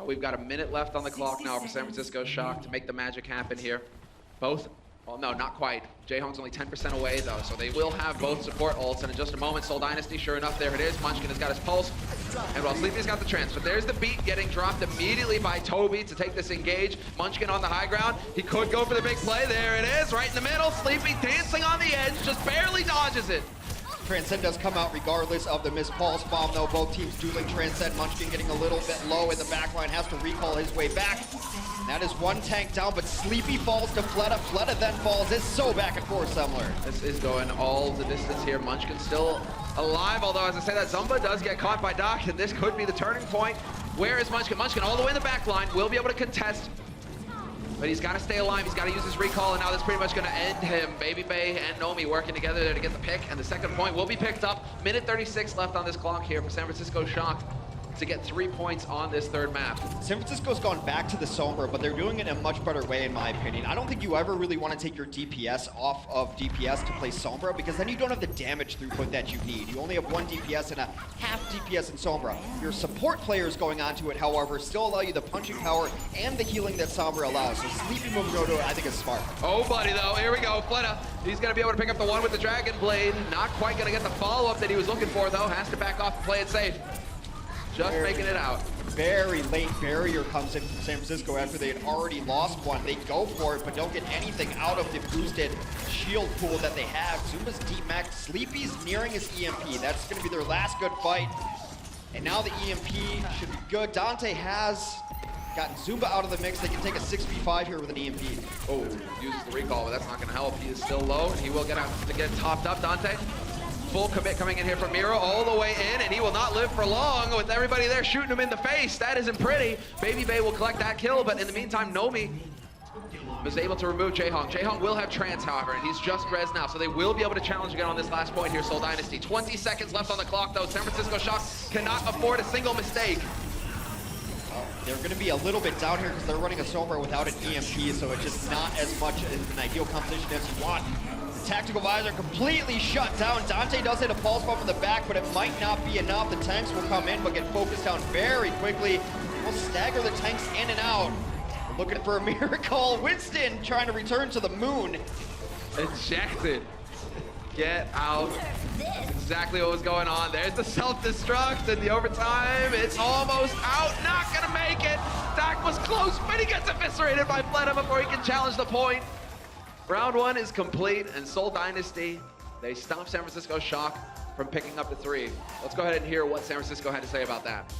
We've got a minute left on the clock now for San Francisco Shock to make the magic happen here. Both Well, no, not quite. Jaehong's only 10% away, though, so they will have both support ults. And in just a moment, Seoul Dynasty, sure enough, there it is. Munchkin has got his pulse. And while Sleepy's got the trance, but there's the beat getting dropped immediately by Toby to take this engage. Munchkin on the high ground. He could go for the big play. There it is, right in the middle. Sleepy dancing on the edge, just barely dodges it. Transcend does come out regardless of the missed pulse bomb, though. Both teams dueling Transcend. Munchkin getting a little bit low in the backline, has to recall his way back. And that is one tank down, but Sleepy falls to Fleta. Fleta then falls. It's so back and forth, Semler. This is going all the distance here. Munchkin still alive, although as I say that, Zumba does get caught by Doc, and this could be the turning point. Where is Munchkin? Munchkin all the way in the back line, will be able to contest. But he's got to stay alive, he's got to use his recall, and now that's pretty much going to end him. Baby Bay and Nomi working together there to get the pick, and the second point will be picked up. Minute 36 left on this clock here for San Francisco Shock to get 3 points on this third map. San Francisco's gone back to the Sombra, but they're doing it in a much better way, in my opinion. I don't think you ever really want to take your DPS off of DPS to play Sombra, because then you don't have the damage throughput that you need. You only have one DPS and a half DPS in Sombra. Your support players going onto it, however, still allow you the punching power and the healing that Sombra allows. So Sleepy moving over to it, I think, is smart. Oh, buddy, though. Here we go. Fleta. He's going to be able to pick up the one with the Dragon Blade. Not quite going to get the follow-up that he was looking for, though. Has to back off and play it safe. Just making it out. Very late barrier comes in from San Francisco after they had already lost one. They go for it, but don't get anything out of the boosted shield pool that they have. Zumba's deep-maxed. Sleepy's nearing his EMP. That's going to be their last good fight. And now the EMP should be good. Dante has gotten Zumba out of the mix. They can take a 6v5 here with an EMP. Oh, uses the recall, but that's not going to help. He is still low, and he will get out to get topped up. Dante, full commit coming in here from Miro all the way in, and he will not live for long with everybody there shooting him in the face. That isn't pretty. Baby Bay will collect that kill, but in the meantime, Nomi was able to remove Jaehong. Jaehong will have trance, however, and he's just res now, so they will be able to challenge again on this last point here, Seoul Dynasty. 20 seconds left on the clock, though. San Francisco Shock cannot afford a single mistake. They're going to be a little bit down here because they're running a Sombra without an EMP, so it's just not as much as an ideal composition as you want. The tactical visor completely shut down. Dante does hit a pulse bomb in the back, but it might not be enough. The tanks will come in, but get focused down very quickly. We'll stagger the tanks in and out. We're looking for a miracle. Winston trying to return to the moon. Ejected. Get out. That's exactly what was going on. There's the self-destruct and the overtime. It's almost out. Not going to make it. Dak was close, but he gets eviscerated by Fleta before he can challenge the point. Round one is complete, and Seoul Dynasty, they stop San Francisco Shock from picking up the 3. Let's go ahead and hear what San Francisco had to say about that.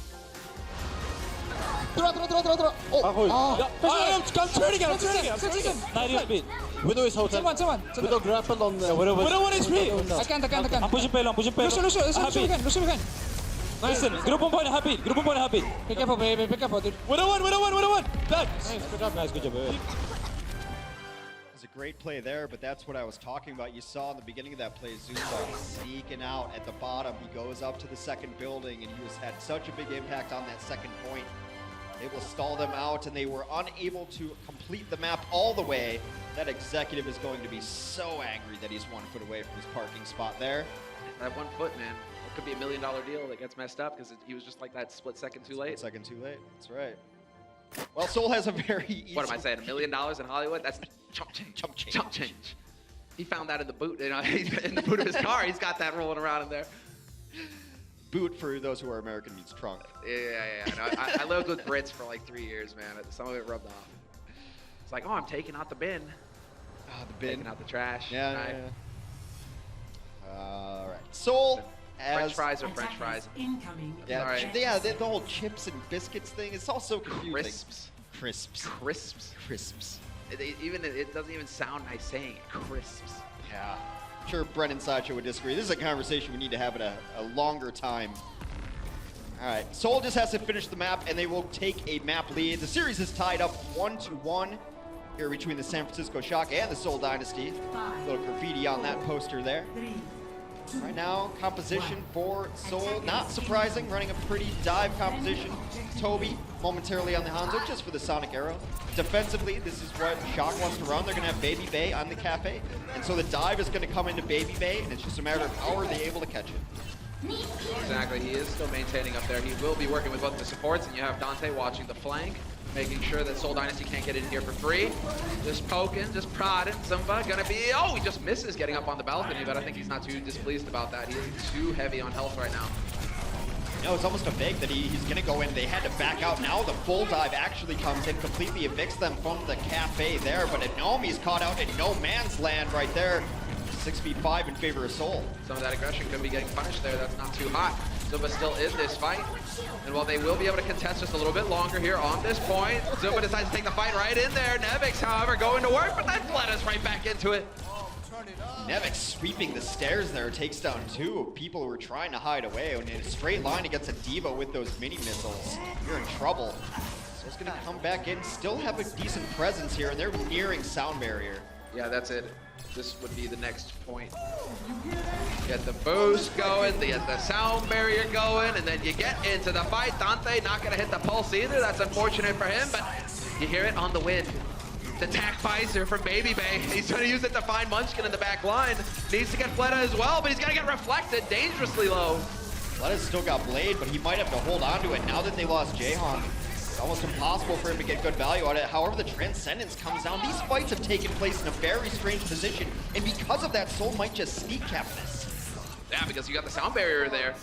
Widow is hotel. Widow grappled on the... Widow 1 HP! I can't. Push it long, push it again. Listen, group 1 point happy, group 1 point happy. Pick up, baby, pick up, dude. Widow 1! Back! Nice, good job, baby. It's a great play there, but that's what I was talking about. You saw in the beginning of that play, Zumba sneaking out at the bottom. He goes up to the second building, and he has had such a big impact on that second point. It will stall them out, and they were unable to complete the map all the way. That executive is going to be so angry that he's 1 foot away from his parking spot there. That 1 foot, man. It could be $1 million deal that gets messed up because he was just like that split second too late. Split second too late. That's right. Well, Seoul has a very easy... What am I saying? $1 million in Hollywood? That's chump change. Chump change. He found that in the boot. You know, in the boot of his car. He's got that rolling around in there. Boot, for those who are American, means trunk. Yeah. No, I lived with Brits for like 3 years, man. Some of it rubbed off. It's like, oh, I'm taking out the bin. Oh, the bin. Taking out the trash. Yeah. All right. Seoul as... French fries or French fries? Incoming. Yeah, right. Yeah, the whole chips and biscuits thing, it's all so confusing. Crisps. It doesn't even sound nice saying it. Crisps. Yeah. I'm sure Brennan Sideshow would disagree. This is a conversation we need to have at a longer time. All right, Seoul just has to finish the map, and they will take a map lead. The series is tied up 1-1 here between the San Francisco Shock and the Seoul Dynasty. A little graffiti on that poster there. Right now, composition for Seoul, not surprising, running a pretty dive composition. Toby momentarily on the Hanzo, just for the Sonic Arrow. Defensively, this is what Shock wants to run. They're going to have Baby Bay on the cafe, and so the dive is going to come into Baby Bay, and it's just a matter of how are they able to catch it. Exactly, he is still maintaining up there. He will be working with both the supports, and you have Dante watching the flank. making sure that Seoul Dynasty can't get in here for free. Just poking, just prodding. Zumba gonna be, oh, he just misses getting up on the balcony, but I think he's not too displeased about that. He isn't too heavy on health right now. No, it's almost a fake that he's going to go in. They had to back out. Now the full dive actually comes in, completely evicts them from the cafe there. But Naomi's caught out in no man's land right there. 6v5 in favor of Seoul. Some of that aggression could be getting punished there. That's not too hot. Zumba still in this fight. And while they will be able to contest just a little bit longer here on this point, Zumba decides to take the fight right in there. Nevix, however, going to work, but then Fleta's right back into it. Nevix sweeping the stairs there, takes down 2 people who were trying to hide away. And in a straight line against a Diva with those mini missiles, you're in trouble. So it's gonna come back in, still have a decent presence here, and they're nearing sound barrier. Yeah, that's it. This would be the next point. Get the boost going, get the sound barrier going, and then you get into the fight. Dante not gonna hit the pulse either. That's unfortunate for him, but you hear it on the wind. The attack visor from Baby Bay. He's going to use it to find Munchkin in the back line. Needs to get Fleta as well, but he's going to get reflected dangerously low. Fleta's still got Blade, but he might have to hold on to it. Now that they lost Jaehong, it's almost impossible for him to get good value out of it. However, the Transcendence comes down. These fights have taken place in a very strange position, and because of that, Seoul might just sneak cap this. Yeah, because you got the sound barrier there.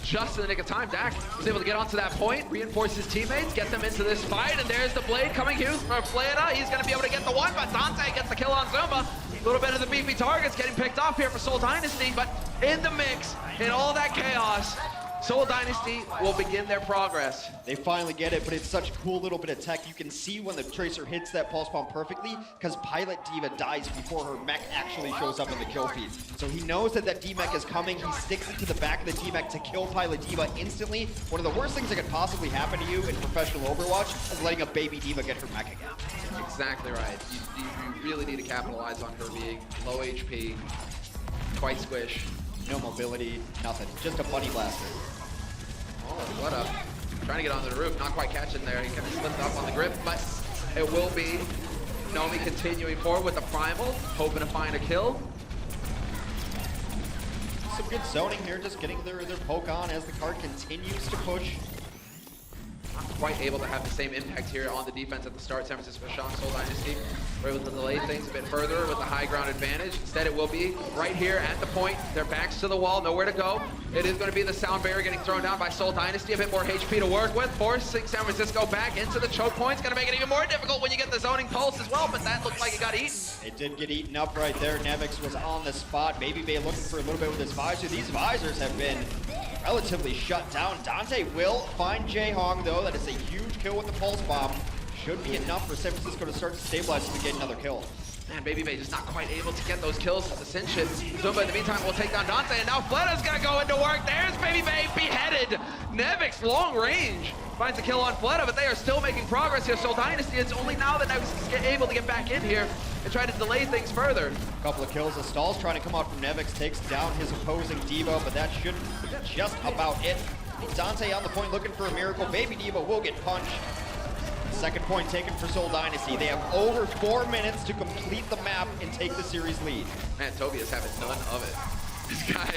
Just in the nick of time, Dak was able to get onto that point, reinforce his teammates, get them into this fight, and there's the Blade coming here for Fleta. He's going to be able to get the one, but Dante gets the kill on Zumba. A little bit of the beefy targets getting picked off here for Seoul Dynasty, but in the mix, in all that chaos, Seoul Dynasty will begin their progress. They finally get it, but it's such a cool little bit of tech. You can see when the Tracer hits that pulse bomb perfectly, because Pilot Diva dies before her mech actually shows up in the kill feed. So he knows that that D-mech is coming. He sticks it to the back of the D-mech to kill Pilot Diva instantly. One of the worst things that could possibly happen to you in professional Overwatch is letting a baby Diva get her mech again. Exactly right. You really need to capitalize on her being low HP, quite squish. No mobility, nothing. Just a bunny blaster. Oh, what up? Trying to get onto the roof, not quite catching there. He kind of slipped up on the grip, but it will be Nomi continuing forward with the primal, hoping to find a kill. Some good zoning here, just getting their poke on as the card continues to push. Not quite able to have the same impact here on the defense at the start. San Francisco Shock, Seoul Dynasty were able to delay things a bit further with the high ground advantage. Instead, it will be right here at the point. Their backs to the wall, nowhere to go. It is going to be the sound barrier getting thrown down by Seoul Dynasty. A bit more HP to work with, forcing San Francisco back into the choke points. Going to make it even more difficult when you get the zoning pulse as well, but that looked like it got eaten. It did get eaten up right there. Nevix was on the spot. Baby Bay looking for a little bit with his visor. These visors have been relatively shut down. Dante will find Jaehong, though. That is a huge kill with the pulse bomb. Should be enough for San Francisco to start to stabilize to get another kill. Man, Baby Bay just not quite able to get those kills with the Cinchin. Zumba in the meantime will take down Dante, and now Fleta's gonna go into work. There's Baby Bay beheaded. Nevix long range finds a kill on Fleta, but they are still making progress here. Seoul Dynasty, it's only now that Nevix is able to get back in here and try to delay things further. A couple of kills. The Stall's trying to come out from Nevix, takes down his opposing Diva, but that should be just about it. Dante on the point looking for a miracle. Baby Diva will get punched. Second point taken for Seoul Dynasty. They have over 4 minutes to complete the map and take the series lead. Man, Tobias having none of it. This guy,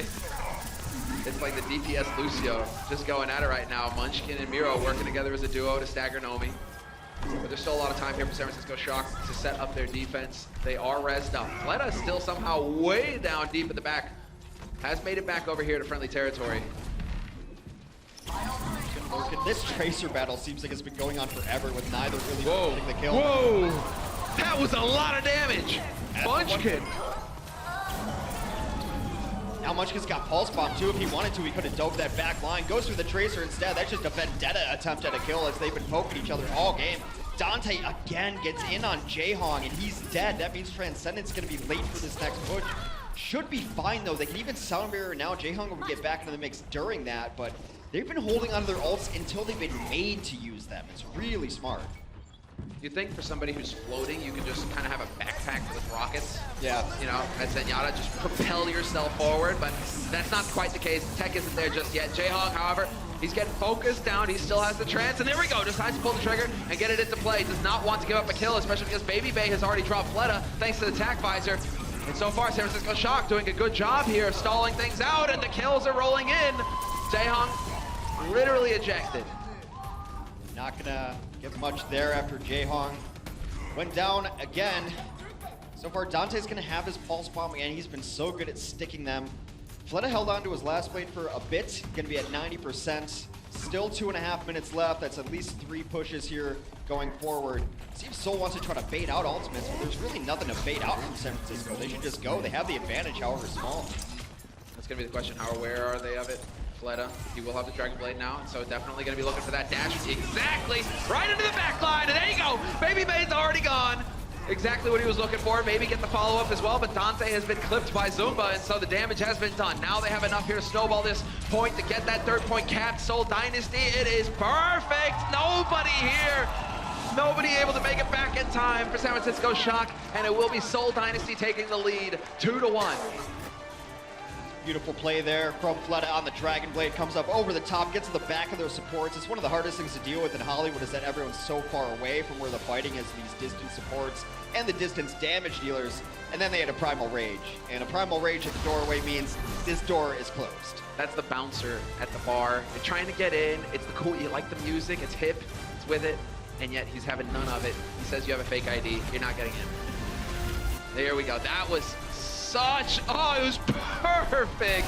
it's like the DPS Lucio just going at it right now. Munchkin and Miro working together as a duo to stagger Nomi. But there's still a lot of time here for San Francisco Shock to set up their defense. They are rezzed up. Fleta is still somehow way down deep at the back. Has made it back over here to friendly territory. This Tracer battle seems like it's been going on forever with neither really getting the kill. Whoa! That was a lot of damage! Munchkin! Now Munchkin's got Pulse Bomb too. If he wanted to, he could have dove that back line. Goes through the Tracer instead. That's just a vendetta attempt at a kill as they've been poking each other all game. Dante again gets in on Jaehong and he's dead. That means Transcendent's gonna be late for this next push. Should be fine though. They can even Sound Barrier now. Jaehong will get back into the mix during that, but they've been holding onto their ults until they've been made to use them. It's really smart. You think for somebody who's floating, you can just kind of have a backpack with rockets? Yeah. You know, at Zenyatta, just propel yourself forward, but that's not quite the case. The tech isn't there just yet. Jaehong, however, he's getting focused down. He still has the trance, and there we go. Decides to pull the trigger and get it into play. Does not want to give up a kill, especially because Baby Bay has already dropped Fleta, thanks to the attack visor. And so far, San Francisco Shock doing a good job here of stalling things out, and the kills are rolling in. Jaehong literally ejected. Not gonna get much there after Jaehong went down again. So far, Dante's gonna have his pulse bomb again. He's been so good at sticking them. Fleta held on to his last blade for a bit, gonna be at 90%. Still 2.5 minutes left. That's at least 3 pushes here going forward. See if Seoul wants to try to bait out ultimates, but there's really nothing to bait out from San Francisco. They should just go. They have the advantage, however small. That's gonna be the question. How aware are they of it? Fleta, he will have the Dragon Blade now, and so definitely gonna be looking for that dash. Exactly, right into the back line, and there you go. Baby Bay's already gone. Exactly what he was looking for. Maybe get the follow-up as well, but Dante has been clipped by Zumba, and so the damage has been done. Now they have enough here to snowball this point to get that 3rd point capped. Seoul Dynasty, it is perfect. Nobody here. Nobody able to make it back in time for San Francisco Shock, and it will be Seoul Dynasty taking the lead 2-1. Beautiful play there from Fleta on the Dragon Blade. Comes up over the top, gets to the back of their supports. It's one of the hardest things to deal with in Hollywood is that everyone's so far away from where the fighting is, these distance supports and the distance damage dealers. And then they had a Primal Rage. And a Primal Rage at the doorway means this door is closed. That's the bouncer at the bar. They're trying to get in. It's the cool, you like the music, it's hip, it's with it, and yet he's having none of it. He says you have a fake ID, you're not getting in. There we go. That was such, oh, it was perfect.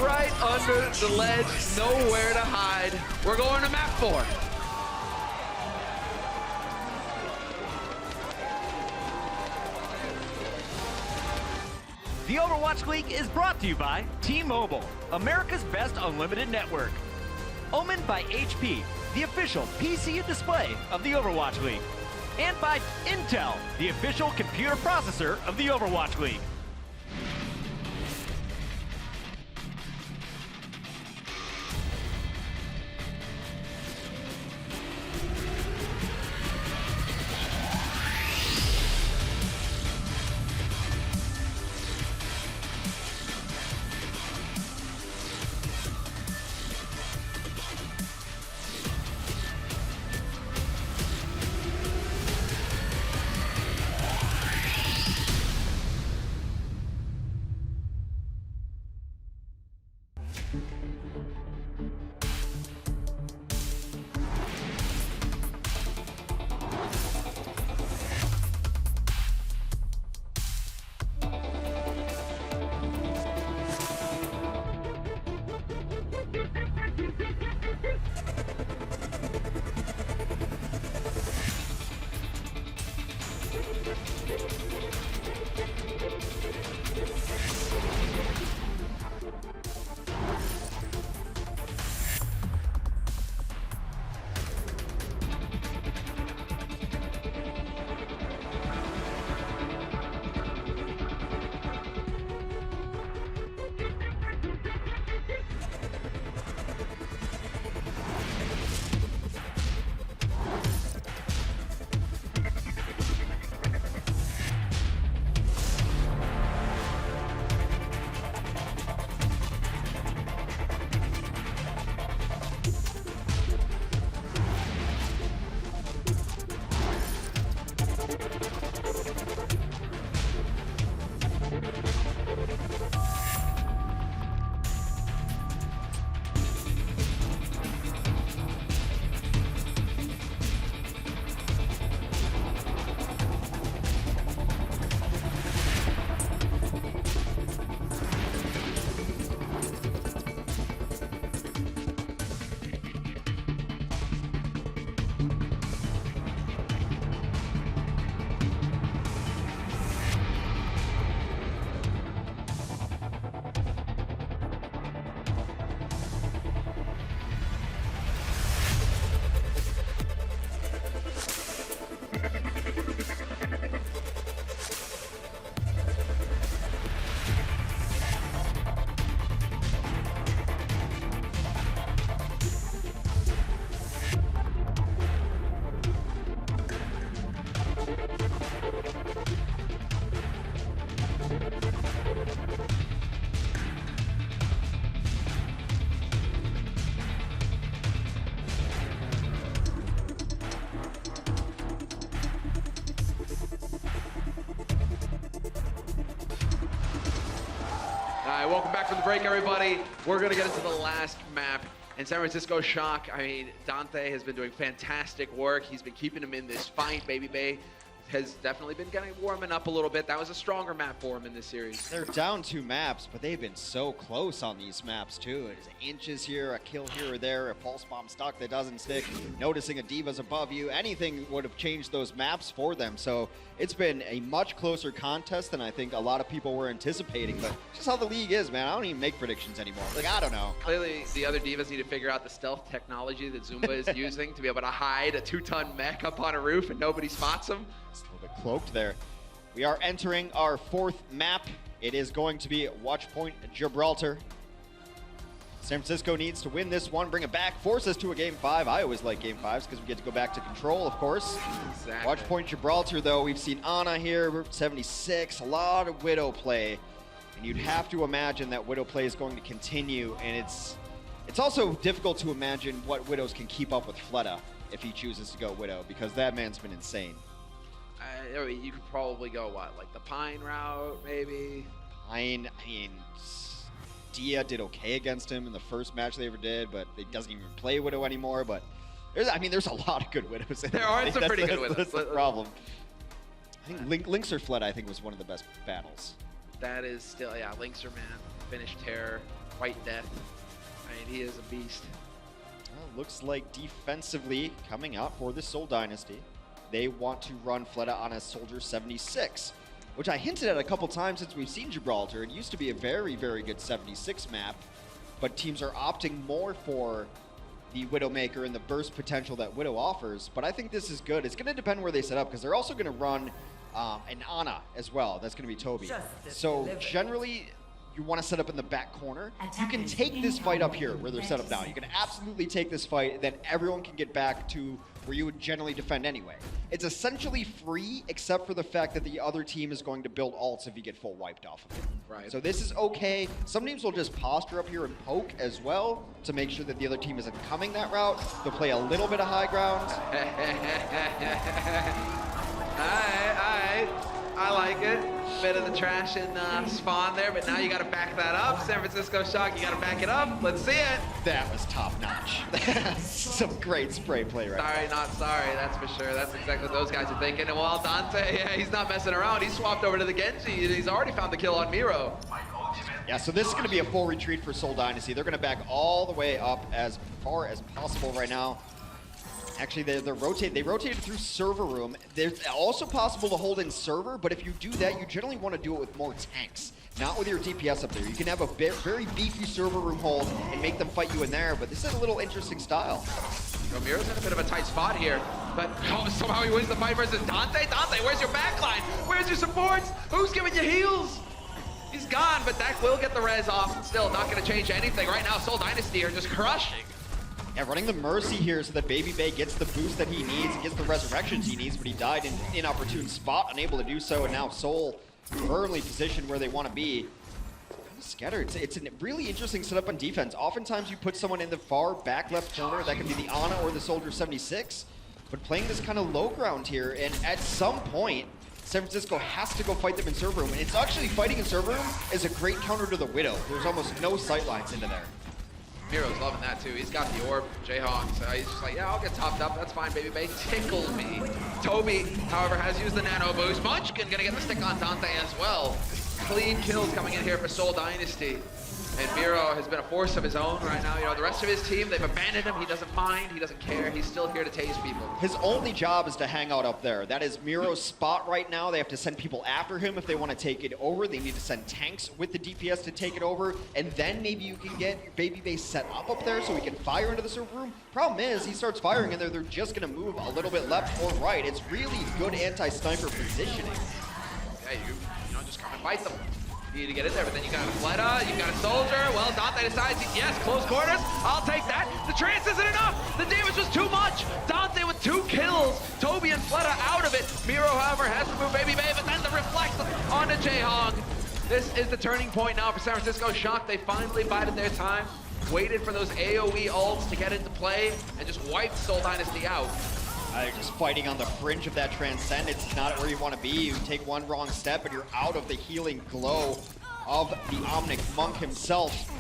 Right under the ledge, nowhere to hide. We're going to map 4. The Overwatch League is brought to you by T-Mobile, America's best unlimited network. Omened by HP, the official PC and display of the Overwatch League. And by Intel, the official computer processor of the Overwatch League. Welcome back from the break, everybody. We're going to get into the last map And San Francisco Shock, I mean, Dante has been doing fantastic work. He's been keeping him in this fight. Baby Bay has definitely been warming up a little bit. That was a stronger map for him in this series. They're down 2 maps, but they've been so close on these maps too. It is inches here, a kill here or there, a pulse bomb stock that doesn't stick, noticing a Diva's above you. Anything would have changed those maps for them. So it's been a much closer contest than I think a lot of people were anticipating. But just how the league is, man. I don't even make predictions anymore. Like, I don't know. Clearly, the other Divas need to figure out the stealth technology that Zumba is using to be able to hide a 2-ton mech up on a roof and nobody spots him. Just a little bit cloaked there. We are entering our 4th map. It is going to be Watchpoint Gibraltar. San Francisco needs to win this one, bring it back, force us to a Game 5. I always like Game 5s because we get to go back to control, of course. Exactly. Watchpoint Gibraltar, though, we've seen Ana here, 76, a lot of Widow play. And you'd have to imagine that Widow play is going to continue, and it's also difficult to imagine what Widows can keep up with Fleta if he chooses to go Widow, because that man's been insane. I mean, you could probably go, what, like the Pine route, maybe? Pine, I mean, Dia did okay against him in the first match they ever did, but he doesn't even play Widow anymore. But there's a lot of good Widows in there. Are some pretty good Widows. That's the problem. I think Link's or Fleta, I think, was one of the best battles. That is still, yeah, Link's man, Finished Terror, White Death. I mean, he is a beast. Well, looks like defensively coming out for the Seoul Dynasty, they want to run Fleta on a Soldier 76, which I hinted at a couple times since we've seen Gibraltar. It used to be a very, very good 76 map, but teams are opting more for the Widowmaker and the burst potential that Widow offers. But I think this is good. It's going to depend where they set up, because they're also going to run an Ana as well. That's going to be Toby. So generally, you want to set up in the back corner. You can take this fight up here where they're set up now. You can absolutely take this fight, then everyone can get back to where you would generally defend anyway. It's essentially free, except for the fact that the other team is going to build ults if you get full wiped off of it. Right. So this is okay. Some teams will just posture up here and poke as well to make sure that the other team isn't coming that route. They'll play a little bit of high ground. Alright. I like it. Bit of the trash in spawn there, but now you got to back that up. San Francisco Shock, you got to back it up. Let's see it. That was top notch. Some great spray play right Sorry, now. not sorry. That's for sure. That's exactly what those guys are thinking. And while Dante, yeah, he's not messing around. He swapped over to the Genji, and he's already found the kill on Miro. Yeah, so this is going to be a full retreat for Seoul Dynasty. They're going to back all the way up as far as possible right now. Actually, they rotated through server room. There's also possible to hold in server, but if you do that, you generally want to do it with more tanks, not with your DPS up there. You can have a very beefy server room hold and make them fight you in there, but this is a little interesting style. Romero's in a bit of a tight spot here, but somehow he wins the fight versus Dante. Dante, where's your backline? Where's your supports? Who's giving you heals? He's gone, but that will get the res off. Still not going to change anything. Right now, Seoul Dynasty are just crushing. Yeah, running the Mercy here so that Baby Bay gets the boost that he needs, gets the resurrections he needs, but he died in an inopportune spot, unable to do so, and now Seoul firmly positioned where they want to be. Scattered. It's a really interesting setup on defense. Oftentimes you put someone in the far back left corner, that can be the Ana or the Soldier 76, but playing this kind of low ground here, and at some point, San Francisco has to go fight them in server room, and it's actually fighting in server room is a great counter to the Widow. There's almost no sightlines into there. Miro's loving that too. He's got the orb, Jayhawk, so he's just like, yeah, I'll get topped up. That's fine, Baby Bay. Tickle me. Toby, however, has used the nano boost. Munchkin gonna get the stick on Dante as well. Clean kills coming in here for Seoul Dynasty. And Miro has been a force of his own right now. You know, the rest of his team, they've abandoned him. He doesn't mind. He doesn't care. He's still here to tase people. His only job is to hang out up there. That is Miro's spot right now. They have to send people after him if they want to take it over. They need to send tanks with the DPS to take it over. And then maybe you can get your Baby Bay set up there so he can fire into the server room. Problem is, he starts firing in there. They're just going to move a little bit left or right. It's really good anti-sniper positioning. Yeah, you know, just come and fight them. You need to get in there, but then you got a Fleta, you got a Soldier. Well, Dante decides, yes, close quarters. I'll take that. The trance isn't enough. The damage was too much. Dante with 2 kills. Toby and Fleta out of it. Miro, however, has to move Baby Bay, but then the reflect onto Jayhawk. This is the turning point now for San Francisco Shock. They finally bided their time, waited for those AoE ults to get into play, and just wiped Seoul Dynasty out. They're just fighting on the fringe of that transcend. It's not where you want to be. You take one wrong step and you're out of the healing glow of the Omnic Monk himself.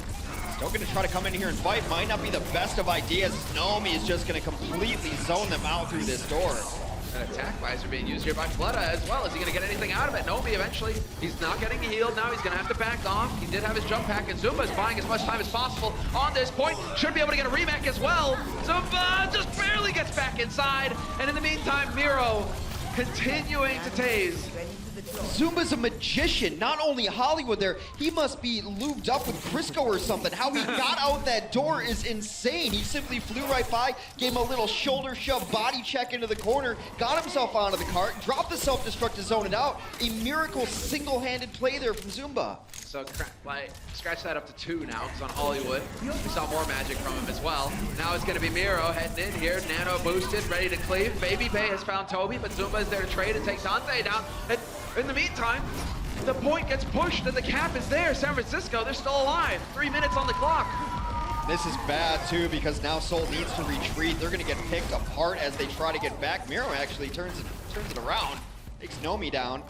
They're going to try to come in here and fight. Might not be the best of ideas. Nomi is just going to completely zone them out through this door. An attack visor being used here by Fleta as well. Is he going to get anything out of it? Nomi eventually. He's not getting healed now. He's going to have to back off. He did have his jump pack, and Zumba is buying as much time as possible on this point. Should be able to get a remake as well. Zumba just barely gets back inside. And in the meantime, Miro continuing to tase. Zumba's a magician. Not only Hollywood there, he must be lubed up with Crisco or something. How he got out that door is insane. He simply flew right by, gave him a little shoulder shove body check into the corner, got himself onto the cart, dropped the self-destruct to zone it out. A miracle single-handed play there from Zumba. So scratch that up to 2 now, because on Hollywood, we saw more magic from him as well. Now it's going to be Miro heading in here, nano boosted, ready to cleave. Baby Bay has found Toby, but Zumba is there to trade and take Dante down. And in the meantime, the point gets pushed and the cap is there. San Francisco, they're still alive. 3 minutes on the clock. This is bad too, because now Seoul needs to retreat. They're going to get picked apart as they try to get back. Miro actually turns it around, takes Nomi down.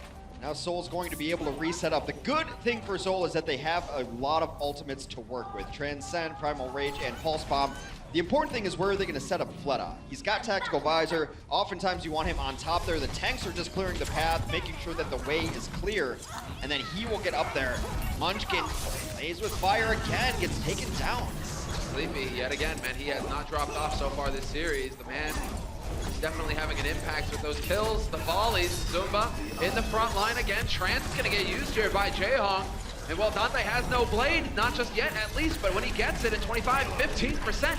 Now Seoul's going to be able to reset up. The good thing for Seoul is that they have a lot of ultimates to work with. Transcend, Primal Rage, and Pulse Bomb. The important thing is where are they going to set up Fleta. He's got Tactical Visor. Oftentimes you want him on top there. The tanks are just clearing the path, making sure that the way is clear, and then he will get up there. Munchkin plays with fire again, gets taken down. Sleepy, yet again, man, he has not dropped off so far this series. The man is definitely having an impact with those kills, the volleys. Zumba in the front line again. Trance is going to get used here by Jaehong. And well, Dante has no blade, not just yet at least, but when he gets it at 25, 15%,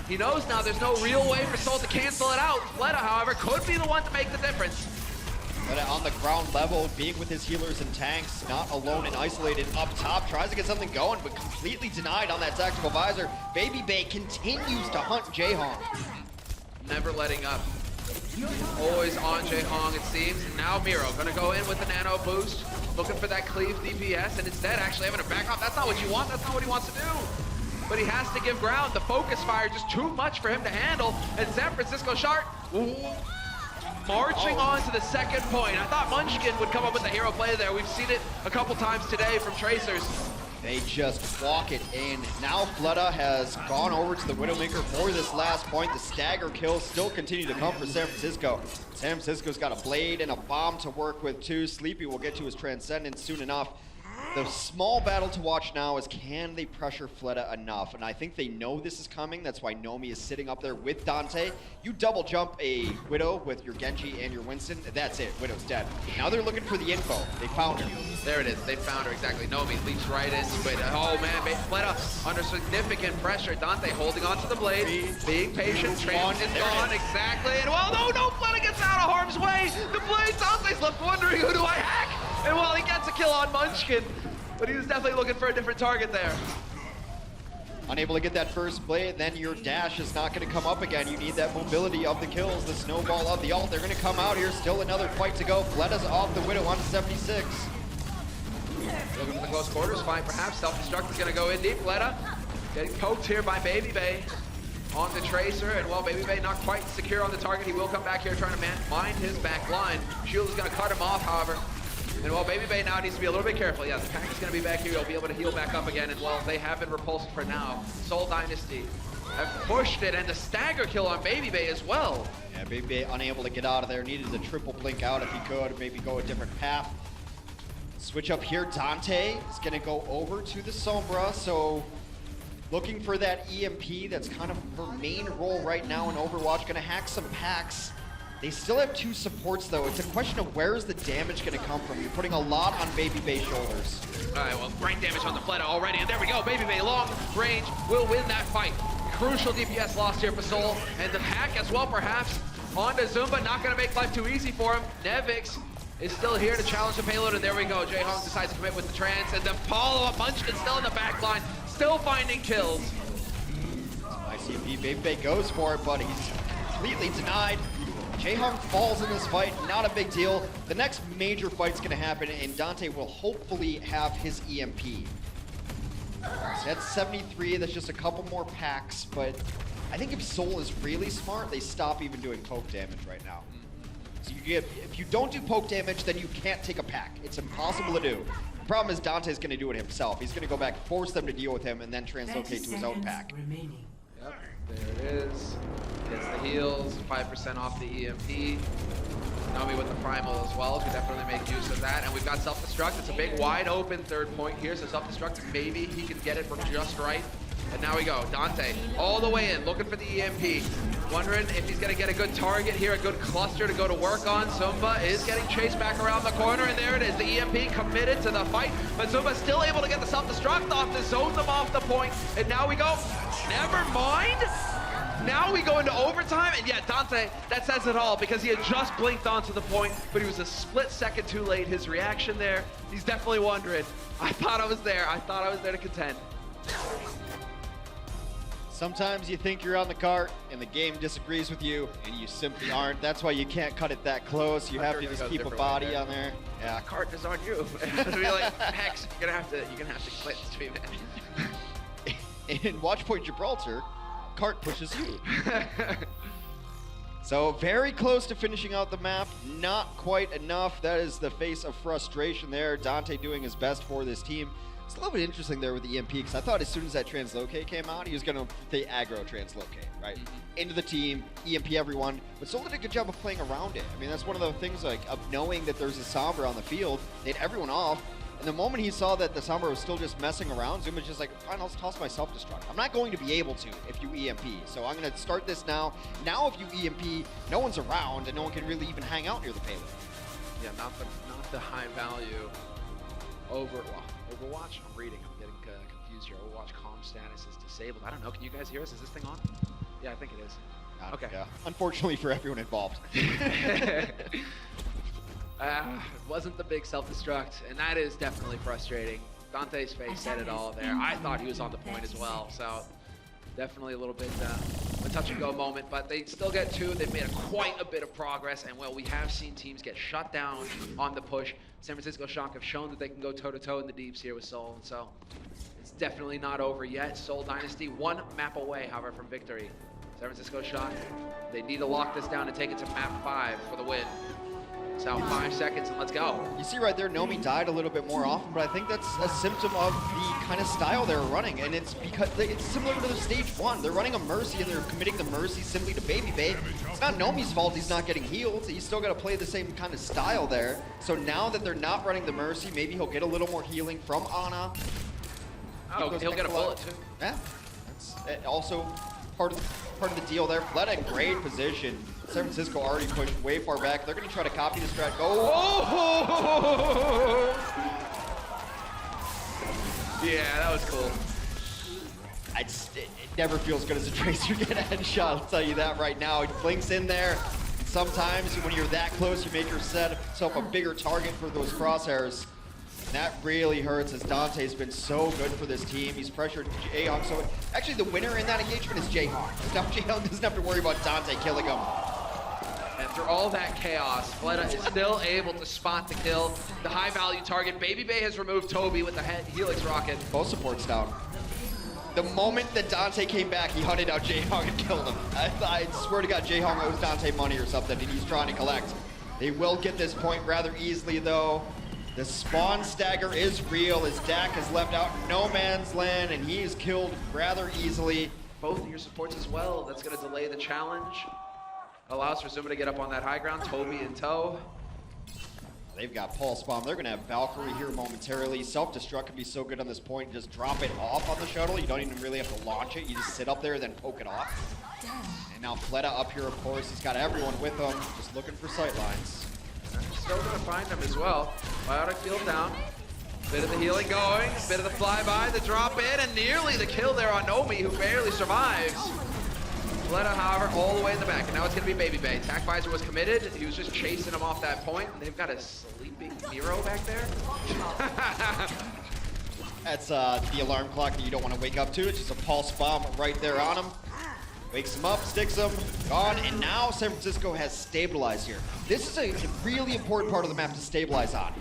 he knows now there's no real way for Seoul to cancel it out. Fleta, however, could be the one to make the difference. Fleta on the ground level, being with his healers and tanks, not alone and isolated up top, tries to get something going, but completely denied on that Tactical Visor. Baby Bay continues to hunt Jaehong. Never letting up. Always on Jaehong, it seems. And now Miro gonna go in with the nano boost, looking for that cleave DPS, and instead actually having to back off. That's not what you want, that's not what he wants to do. But he has to give ground. The focus fire just too much for him to handle. And San Francisco Shark marching on to the second point. I thought Munchkin would come up with the hero play there. We've seen it a couple times today from Tracers. They just walk it in. Now Fleta has gone over to the Widowmaker for this last point. The stagger kills still continue to come for San Francisco. San Francisco's got a blade and a bomb to work with too. Sleepy will get to his Transcendence soon enough. The small battle to watch now is can they pressure Fleta enough? And I think they know this is coming. That's why Nomi is sitting up there with Dante. You double jump a Widow with your Genji and your Winston, that's it. Widow's dead. Now they're looking for the info. They found her. There it is. They found her, exactly. Nomi leaps right into it. Oh man, Fleta under significant pressure. Dante holding onto the blade, being patient. Trance is gone, exactly. And well, no, Fleta gets out of harm's way. The blade, Dante's left wondering, who do I hack? And while he gets a kill on Munchkin, but he was definitely looking for a different target there. Unable to get that first play, then your dash is not going to come up again. You need that mobility of the kills, the snowball of the ult. They're going to come out here. Still another fight to go. Fleta's off the Widow on 76. Looking for the close quarters fight, perhaps. Self-destruct is going to go in deep. Fleta getting poked here by Baby Bay on the Tracer. And while Baby Bay not quite secure on the target, he will come back here trying to mind his back line. Shield is going to cut him off, however. And while Baby Bay now needs to be a little bit careful, yeah, the pack is going to be back here. He'll be able to heal back up again. And well, they have been repulsed for now. Seoul Dynasty have pushed it, and the stagger kill on Baby Bay as well. Yeah, Baby Bay unable to get out of there. Needed to triple blink out if he could, maybe go a different path. Switch up here. Dante is going to go over to the Sombra. So looking for that EMP. That's kind of her main role right now in Overwatch. Going to hack some packs. They still have 2 supports, though. It's a question of where is the damage going to come from. You're putting a lot on Baby Bay's shoulders. All right, well, great damage on the Fleta already. And there we go. Baby Bay, long range, will win that fight. Crucial DPS lost here for Seoul. And the hack as well, perhaps, onto Zumba. Not going to make life too easy for him. Nevix is still here to challenge the payload. And there we go. Jaehong decides to commit with the trance. And the follow-up Munchkin still in the back line. Still finding kills. ICP, Baby Bay goes for it, but he's completely denied. Jaehong falls in this fight, not a big deal. The next major fight's gonna happen, and Dante will hopefully have his EMP. So that's 73, that's just a couple more packs, but I think if Seoul is really smart, they stop even doing poke damage right now. So if you don't do poke damage, then you can't take a pack. It's impossible to do. The problem is Dante's going to do it himself. He's going to go back, force them to deal with him, and then translocate to his own pack. Yep, there it is. Gets the heals, 5% off the EMP. Nomi with the primal as well, so we definitely make use of that. And we've got self-destruct. It's a big wide open third point here, so self-destruct, maybe he can get it from just right. And now we go, Dante all the way in, looking for the EMP. Wondering if he's gonna get a good target here, a good cluster to go to work on. Zumba is getting chased back around the corner, and there it is, the EMP committed to the fight, but Zumba's still able to get the self-destruct off to zone them off the point. And now we go, never mind. Now we go into overtime, and yeah, Dante, that says it all, because he had just blinked onto the point, but he was a split second too late. His reaction there, he's definitely wondering, I thought I was there. I thought I was there to contend. Sometimes you think you're on the cart and the game disagrees with you and you simply aren't. That's why you can't cut it that close. You have to just keep a body on there. Yeah. The cart is on you. It'll be like, Hex, you're gonna have to quit the stream, man. In Watchpoint Gibraltar, cart pushes you. So very close to finishing out the map, not quite enough. That is the face of frustration there. Dante doing his best for this team. It's a little bit interesting there with the EMP, because I thought as soon as that translocate came out, he was going to the aggro translocate, right? Into the team, EMP everyone, but Seoul did a good job of playing around it. I mean, that's one of the things, like, of knowing that there's a Sombra on the field. They had everyone off, and the moment he saw that the Sombra was still just messing around, Zuma's just like, fine, I'll toss my self-destruct. I'm not going to be able to if you EMP, so I'm going to start this now. Now if you EMP, no one's around, and no one can really even hang out near the payload. Yeah, not the high value Overwatch. I'm reading. I'm getting confused here. Overwatch comm status is disabled. I don't know. Can you guys hear us? Is this thing on? Yeah, I think it is. Okay. Yeah. Unfortunately for everyone involved. It wasn't the big self-destruct, and that is definitely frustrating. Dante's face said it all there. I thought he was on the point as well, so definitely a little bit a touch-and-go moment, but they still get two. They've made quite a bit of progress, and well, we have seen teams get shut down on the push. San Francisco Shock have shown that they can go toe-to-toe in the deeps here with Seoul, and so it's definitely not over yet. Seoul Dynasty one map away, however, from victory. San Francisco Shock, they need to lock this down and take it to map 5 for the win. So 5 seconds and let's go. You see right there, Nomi died a little bit more often, but I think that's a symptom of the kind of style they're running, and it's because it's similar to the stage 1. They're running a Mercy, and they're committing the Mercy simply to Baby Bay. It's not Nomi's fault he's not getting healed. He's still got to play the same kind of style there. So now that they're not running the Mercy, maybe he'll get a little more healing from Ana. Oh, he'll get a bullet too. Yeah, that's also part of the deal there. Fleta in great position. San Francisco already pushed way far back. They're going to try to copy the strat. Go! Oh! Yeah, that was cool. It never feels good as a Tracer get a headshot, I'll tell you that right now. He blinks in there. Sometimes when you're that close, you make yourself a bigger target for those crosshairs. And that really hurts, as Dante's been so good for this team. He's pressured Jayhong. So actually the winner in that engagement is Jayhong. Now Jayhong doesn't have to worry about Dante killing him. And through all that chaos, Fleta is still able to spot the kill. The high value target. Baby Bay has removed Toby with the Helix rocket. Both supports down. The moment that Dante came back, he hunted out Jayhong and killed him. I swear to God, Jayhong owes Dante money or something, and he's trying to collect. They will get this point rather easily, though. The spawn stagger is real, as Dak has left out no man's land, and he is killed rather easily. Both of your supports as well. That's going to delay the challenge. Allows for Zuma to get up on that high ground. Toby in tow. They've got Pulse Bomb. They're going to have Valkyrie here momentarily. Self-destruct can be so good on this point. Just drop it off on the shuttle. You don't even really have to launch it. You just sit up there and then poke it off. And now Fleta up here, of course. He's got everyone with him, just looking for sightlines. Still going to find him as well. Biotic field down. Bit of the healing going. Bit of the flyby, the drop in, and nearly the kill there on Nomi, who barely survives. Fleta, however, all the way in the back, and now it's going to be Baby Bay. Tac Visor was committed. He was just chasing him off that point. They've got a sleeping Miro back there. That's the alarm clock that you don't want to wake up to. It's just a pulse bomb right there on him. Wakes him up, sticks him, gone, and now San Francisco has stabilized here. This is a really important part of the map to stabilize on.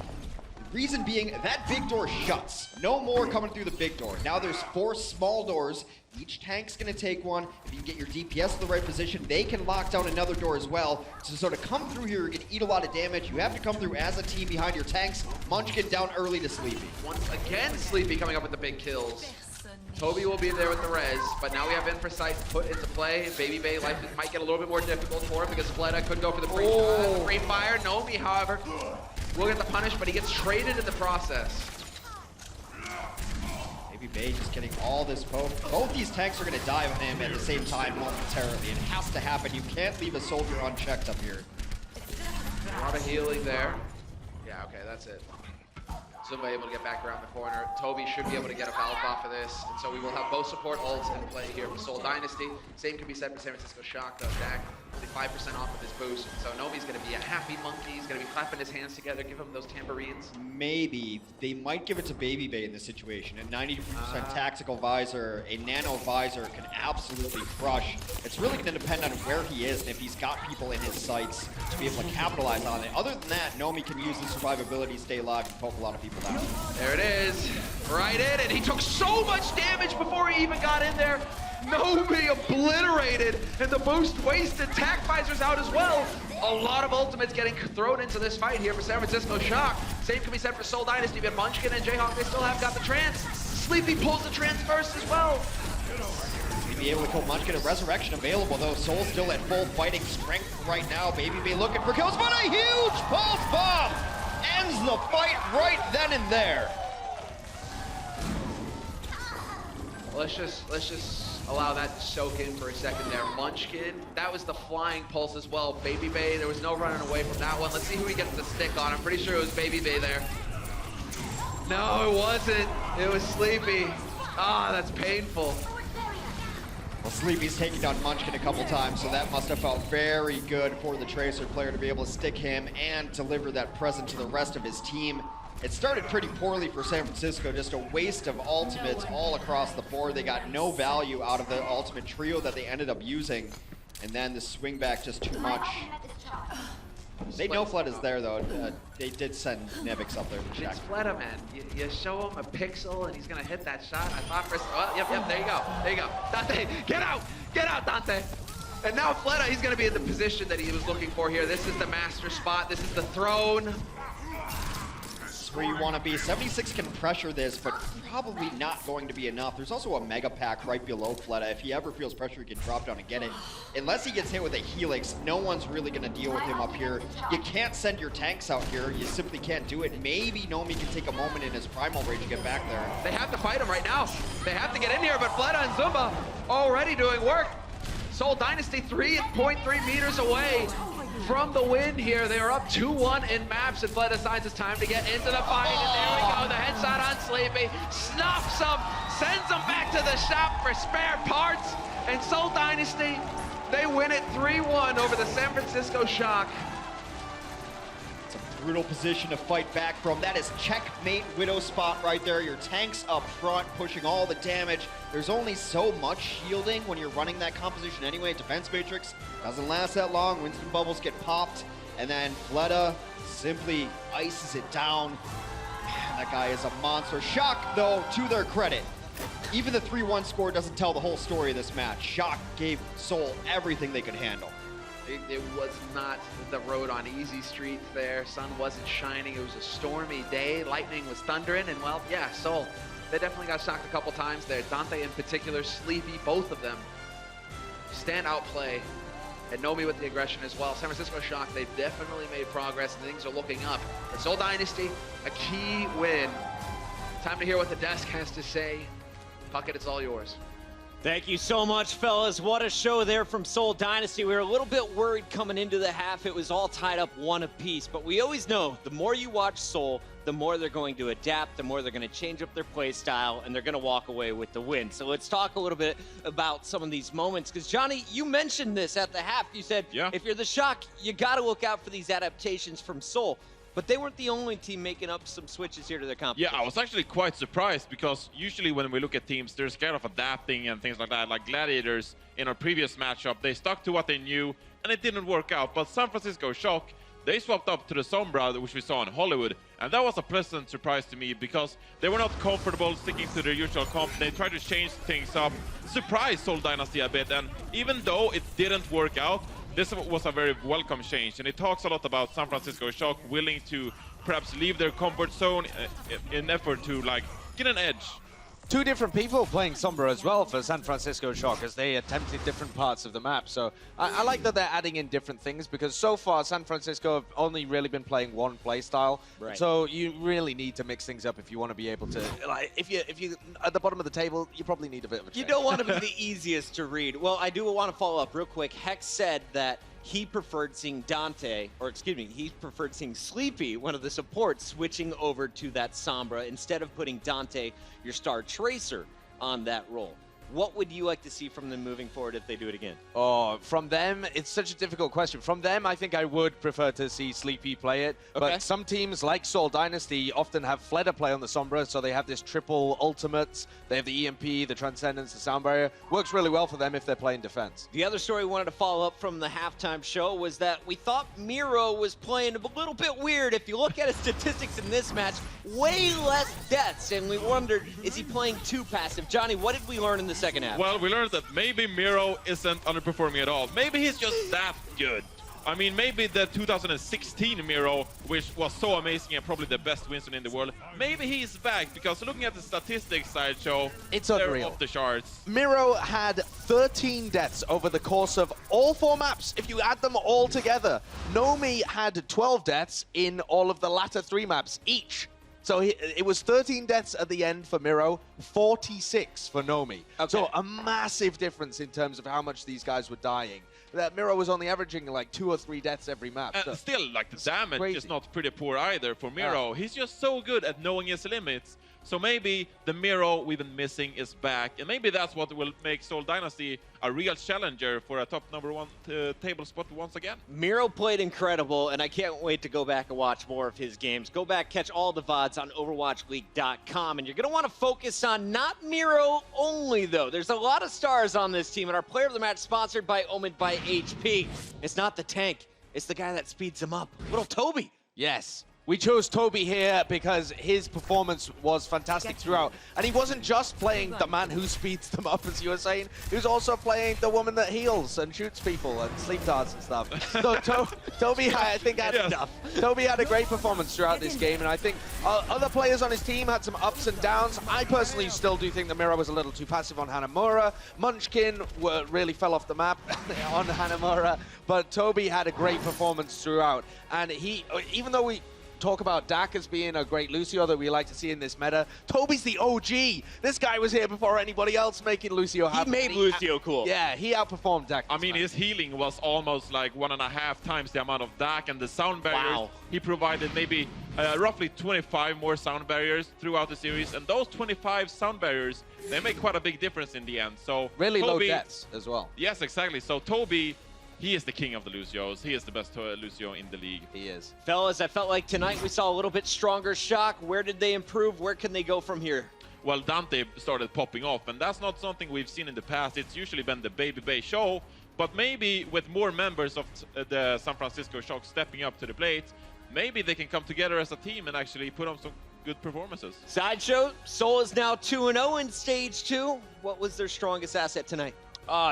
Reason being, that big door shuts. No more coming through the big door. Now there's 4 small doors. Each tank's gonna take one. If you can get your DPS in the right position, they can lock down another door as well. So sort of come through here, you're gonna eat a lot of damage. You have to come through as a team behind your tanks. Munchkin down early to Sleepy. Once again, Sleepy coming up with the big kills. Toby will be there with the res, but now we have Infrasight put into play. Baby Bay life might get a little bit more difficult for him because Fleta could go for the free fire. Nomi, however, will get the punish, but he gets traded in the process. Baby Bay just getting all this poke. Both these tanks are going to die on him at the same time momentarily. It has to happen. You can't leave a soldier unchecked up here. A lot of healing there. Yeah, okay, that's it. Zumba able to get back around the corner. Toby should be able to get a Valve off of this. And so we will have both support ults in play here for Seoul Dynasty. Same can be said for San Francisco Shock, though. Dak only 5% off of his boost. So Nomi's going to be a happy monkey. He's going to be clapping his hands together, give him those tambourines. Maybe. They might give it to Baby Bay in this situation. A 90% tactical visor, a nano visor can absolutely crush. It's really going to depend on where he is and if he's got people in his sights to be able to capitalize on it. Other than that, Nomi can use the survivability, stay alive, and poke a lot of people down. There it is. Right in, and he took so much damage before he even got in there. Nomi obliterated, and the boost wasted. Tac Visor's out as well. A lot of ultimates getting thrown into this fight here for San Francisco Shock. Same can be said for Seoul Dynasty, but Munchkin and Jayhawk, they still have got the trance. Sleepy pulls the trance first as well. Be able to kill Munchkin. A resurrection available though. Soul still at full fighting strength right now. Baby Bay looking for kills, but a huge pulse bomb ends the fight right then and there. Let's just allow that to soak in for a second there. Munchkin, that was the flying pulse as well. Baby Bay, there was no running away from that one. Let's see who he gets the stick on. I'm pretty sure it was Baby Bay there. No, it wasn't. It was Sleepy. Ah, that's painful. Well, Sleepy's taken down Munchkin a couple times, so that must have felt very good for the Tracer player to be able to stick him and deliver that present to the rest of his team. It started pretty poorly for San Francisco, just a waste of ultimates all across the board. They got no value out of the ultimate trio that they ended up using, and then the swing back just too much. They know Fleta's there though. They did send Nevix up there to check. It's Fleta, man. You show him a pixel and he's gonna hit that shot. I thought first, well, yep, there you go. There you go. Dante, get out, Dante. And now Fleta, he's gonna be in the position that he was looking for here. This is the master spot. This is the throne. Where you want to be. 76 can pressure this, but probably not going to be enough. There's also a mega pack right below Fleta. If he ever feels pressure, he can drop down and get it. Unless he gets hit with a Helix, no one's really going to deal with him up here. You can't send your tanks out here. You simply can't do it. Maybe Nomi can take a moment in his primal rage to get back there. They have to fight him right now. They have to get in here, but Fleta and Zumba already doing work. Seoul Dynasty 3.3 meters away from the win here. They are up 2-1 in maps, and Fleta decides it's time to get into the fight. And there we go, the headshot on Sleepy. Snuffs him, sends him back to the shop for spare parts. And Seoul Dynasty, they win it 3-1 over the San Francisco Shock. It's a brutal position to fight back from. That is checkmate Widow spot right there. Your tanks up front pushing all the damage. There's only so much shielding when you're running that composition anyway. Defense Matrix doesn't last that long. Winston bubbles get popped, and then Fleta simply ices it down. Man, that guy is a monster. Shock, though, to their credit, even the 3-1 score doesn't tell the whole story of this match. Shock gave Seoul everything they could handle. It was not the road on easy street there. Sun wasn't shining. It was a stormy day. Lightning was thundering, and well, yeah, Seoul, they definitely got shocked a couple times there. Dante in particular, Sleepy, both of them. Standout play. And Nomi with the aggression as well. San Francisco Shock, they've definitely made progress and things are looking up. For Seoul Dynasty, a key win. Time to hear what the desk has to say. Puckett, it's all yours. Thank you so much, fellas. What a show there from Seoul Dynasty. We were a little bit worried coming into the half. It was all tied up one apiece. But we always know the more you watch Seoul, the more they're going to adapt, the more they're going to change up their play style, and they're going to walk away with the win. So let's talk a little bit about some of these moments. Because, Johnny, you mentioned this at the half. You said, if you're the Shock, you got to look out for these adaptations from Seoul. But they weren't the only team making up some switches here to their competition. Yeah, I was actually quite surprised because usually when we look at teams, they're scared of adapting and things like that. Like Gladiators in our previous matchup, they stuck to what they knew and it didn't work out. But San Francisco Shock, they swapped up to the Sombra, which we saw in Hollywood, and that was a pleasant surprise to me because they were not comfortable sticking to their usual comp. They tried to change things up, surprise Seoul Dynasty a bit, and even though it didn't work out, this was a very welcome change, and it talks a lot about San Francisco Shock willing to perhaps leave their comfort zone in effort to like get an edge. Two different people playing Sombra as well for San Francisco Shock as they attempted different parts of the map. So I like that they're adding in different things because so far San Francisco have only really been playing one play style. Right. So you really need to mix things up if you want to be able to, like, if you at the bottom of the table, you probably need a bit of a change. You don't want to be the easiest to read. Well, I do want to follow up real quick. Hex said that he preferred seeing Dante, or excuse me, he preferred seeing Sleepy, one of the supports, switching over to that Sombra instead of putting Dante, your star tracer, on that role. What would you like to see from them moving forward if they do it again? Oh, from them, it's such a difficult question. From them, I think I would prefer to see Sleepy play it. Okay. But some teams, like Seoul Dynasty, often have Fleder play on the Sombra, so they have this triple ultimates. They have the EMP, the Transcendence, the Sound Barrier. Works really well for them if they're playing defense. The other story we wanted to follow up from the halftime show was that we thought Miro was playing a little bit weird. If you look at his statistics in this match, way less deaths, and we wondered, is he playing too passive? Johnny, what did we learn in the second half? Well, we learned that maybe Miro isn't underperforming at all. Maybe he's just that good. I mean, maybe the 2016 Miro, which was so amazing and probably the best Winston in the world, maybe he's back because looking at the statistics sideshow, it's they're unreal. off the charts. Miro had 13 deaths over the course of all 4 maps. If you add them all together, Nomi had 12 deaths in all of the latter 3 maps each. So it was 13 deaths at the end for Miro, 46 for Nomi. Okay. So a massive difference in terms of how much these guys were dying. That Miro was only averaging like 2 or 3 deaths every map. And So still, like, the damage crazy. is not pretty poor either for Miro. He's just so good at knowing his limits. So maybe the Miro we've been missing is back, and maybe that's what will make Seoul Dynasty a real challenger for a top #1 table spot once again. Miro played incredible, and I can't wait to go back and watch more of his games. Go back, catch all the VODs on OverwatchLeague.com, and you're going to want to focus on not Miro only, though. There's a lot of stars on this team, and our player of the match sponsored by Omen by HP. It's not the tank. It's the guy that speeds him up. Little Toby. yes. We chose Toby here because his performance was fantastic throughout. And he wasn't just playing the man who speeds them up, as you were saying. He was also playing the woman that heals and shoots people and sleep darts and stuff. So Toby, I think, Toby had a great performance throughout this game. And I think other players on his team had some ups and downs. I personally still do think the Miro was a little too passive on Hanamura. Munchkin really fell off the map on Hanamura. But Toby had a great performance throughout. And he, even though we talk about Dak as being a great Lucio that we like to see in this meta, Toby's the OG. This guy was here before anybody else making Lucio happen. He made Lucio cool. Yeah, he outperformed Dak. I mean, his healing was almost like 1.5 times the amount of Dak, and the sound barriers, Wow. he provided maybe roughly 25 more sound barriers throughout the series, and those 25 sound barriers, they make quite a big difference in the end. So really Toby, low deaths as well. Yes, exactly. So Toby, he is the king of the Lucios. He is the best Lucio in the league. He is. Fellas, I felt like tonight we saw a little bit stronger Shock. Where did they improve? Where can they go from here? Well, Dante started popping off, and that's not something we've seen in the past. It's usually been the Baby Bay show, but maybe with more members of the San Francisco Shock stepping up to the plate, maybe they can come together as a team and actually put on some good performances. Sideshow, Seoul is now 2-0 in Stage 2. What was their strongest asset tonight?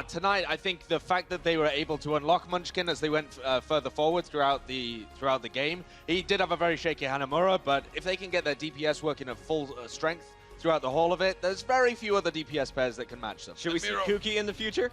Tonight, I think the fact that they were able to unlock Munchkin as they went further forward throughout the game. He did have a very shaky Hanamura, but if they can get their DPS working at full strength throughout the whole of it, there's very few other DPS pairs that can match them. Should we see Kuki in the future?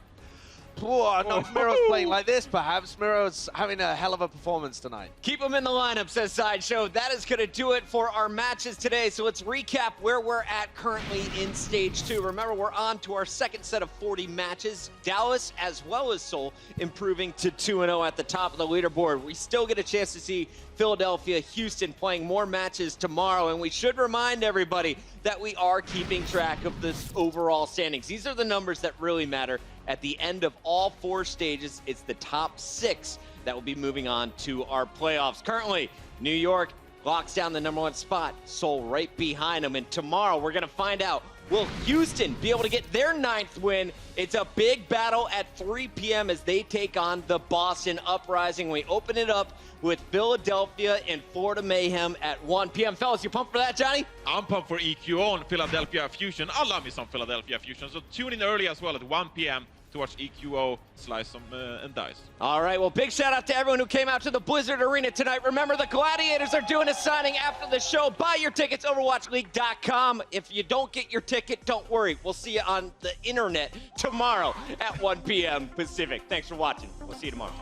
Not if Miro's playing like this, perhaps. Miro's having a hell of a performance tonight. Keep him in the lineup, says Sideshow. That is going to do it for our matches today. So let's recap where we're at currently in Stage 2. Remember, we're on to our second set of 40 matches. Dallas, as well as Seoul, improving to 2-0 at the top of the leaderboard. We still get a chance to see Philadelphia, Houston playing more matches tomorrow. And we should remind everybody that we are keeping track of the overall standings. These are the numbers that really matter. At the end of all 4 stages, it's the top 6 that will be moving on to our playoffs. Currently, New York locks down the #1 spot. Seoul right behind them. And tomorrow we're going to find out, will Houston be able to get their 9th win? It's a big battle at 3 p.m. as they take on the Boston Uprising. We open it up with Philadelphia and Florida Mayhem at 1 p.m. Fellas, you pumped for that, Johnny? I'm pumped for EQO and Philadelphia Fusion. I love me some Philadelphia Fusion. So tune in early as well at 1 p.m. to watch EQO slice some and dice. All right, well, big shout out to everyone who came out to the Blizzard Arena tonight. Remember, the Gladiators are doing a signing after the show. Buy your tickets, overwatchleague.com. If you don't get your ticket, don't worry. We'll see you on the internet tomorrow at 1 p.m. Pacific. Thanks for watching. We'll see you tomorrow.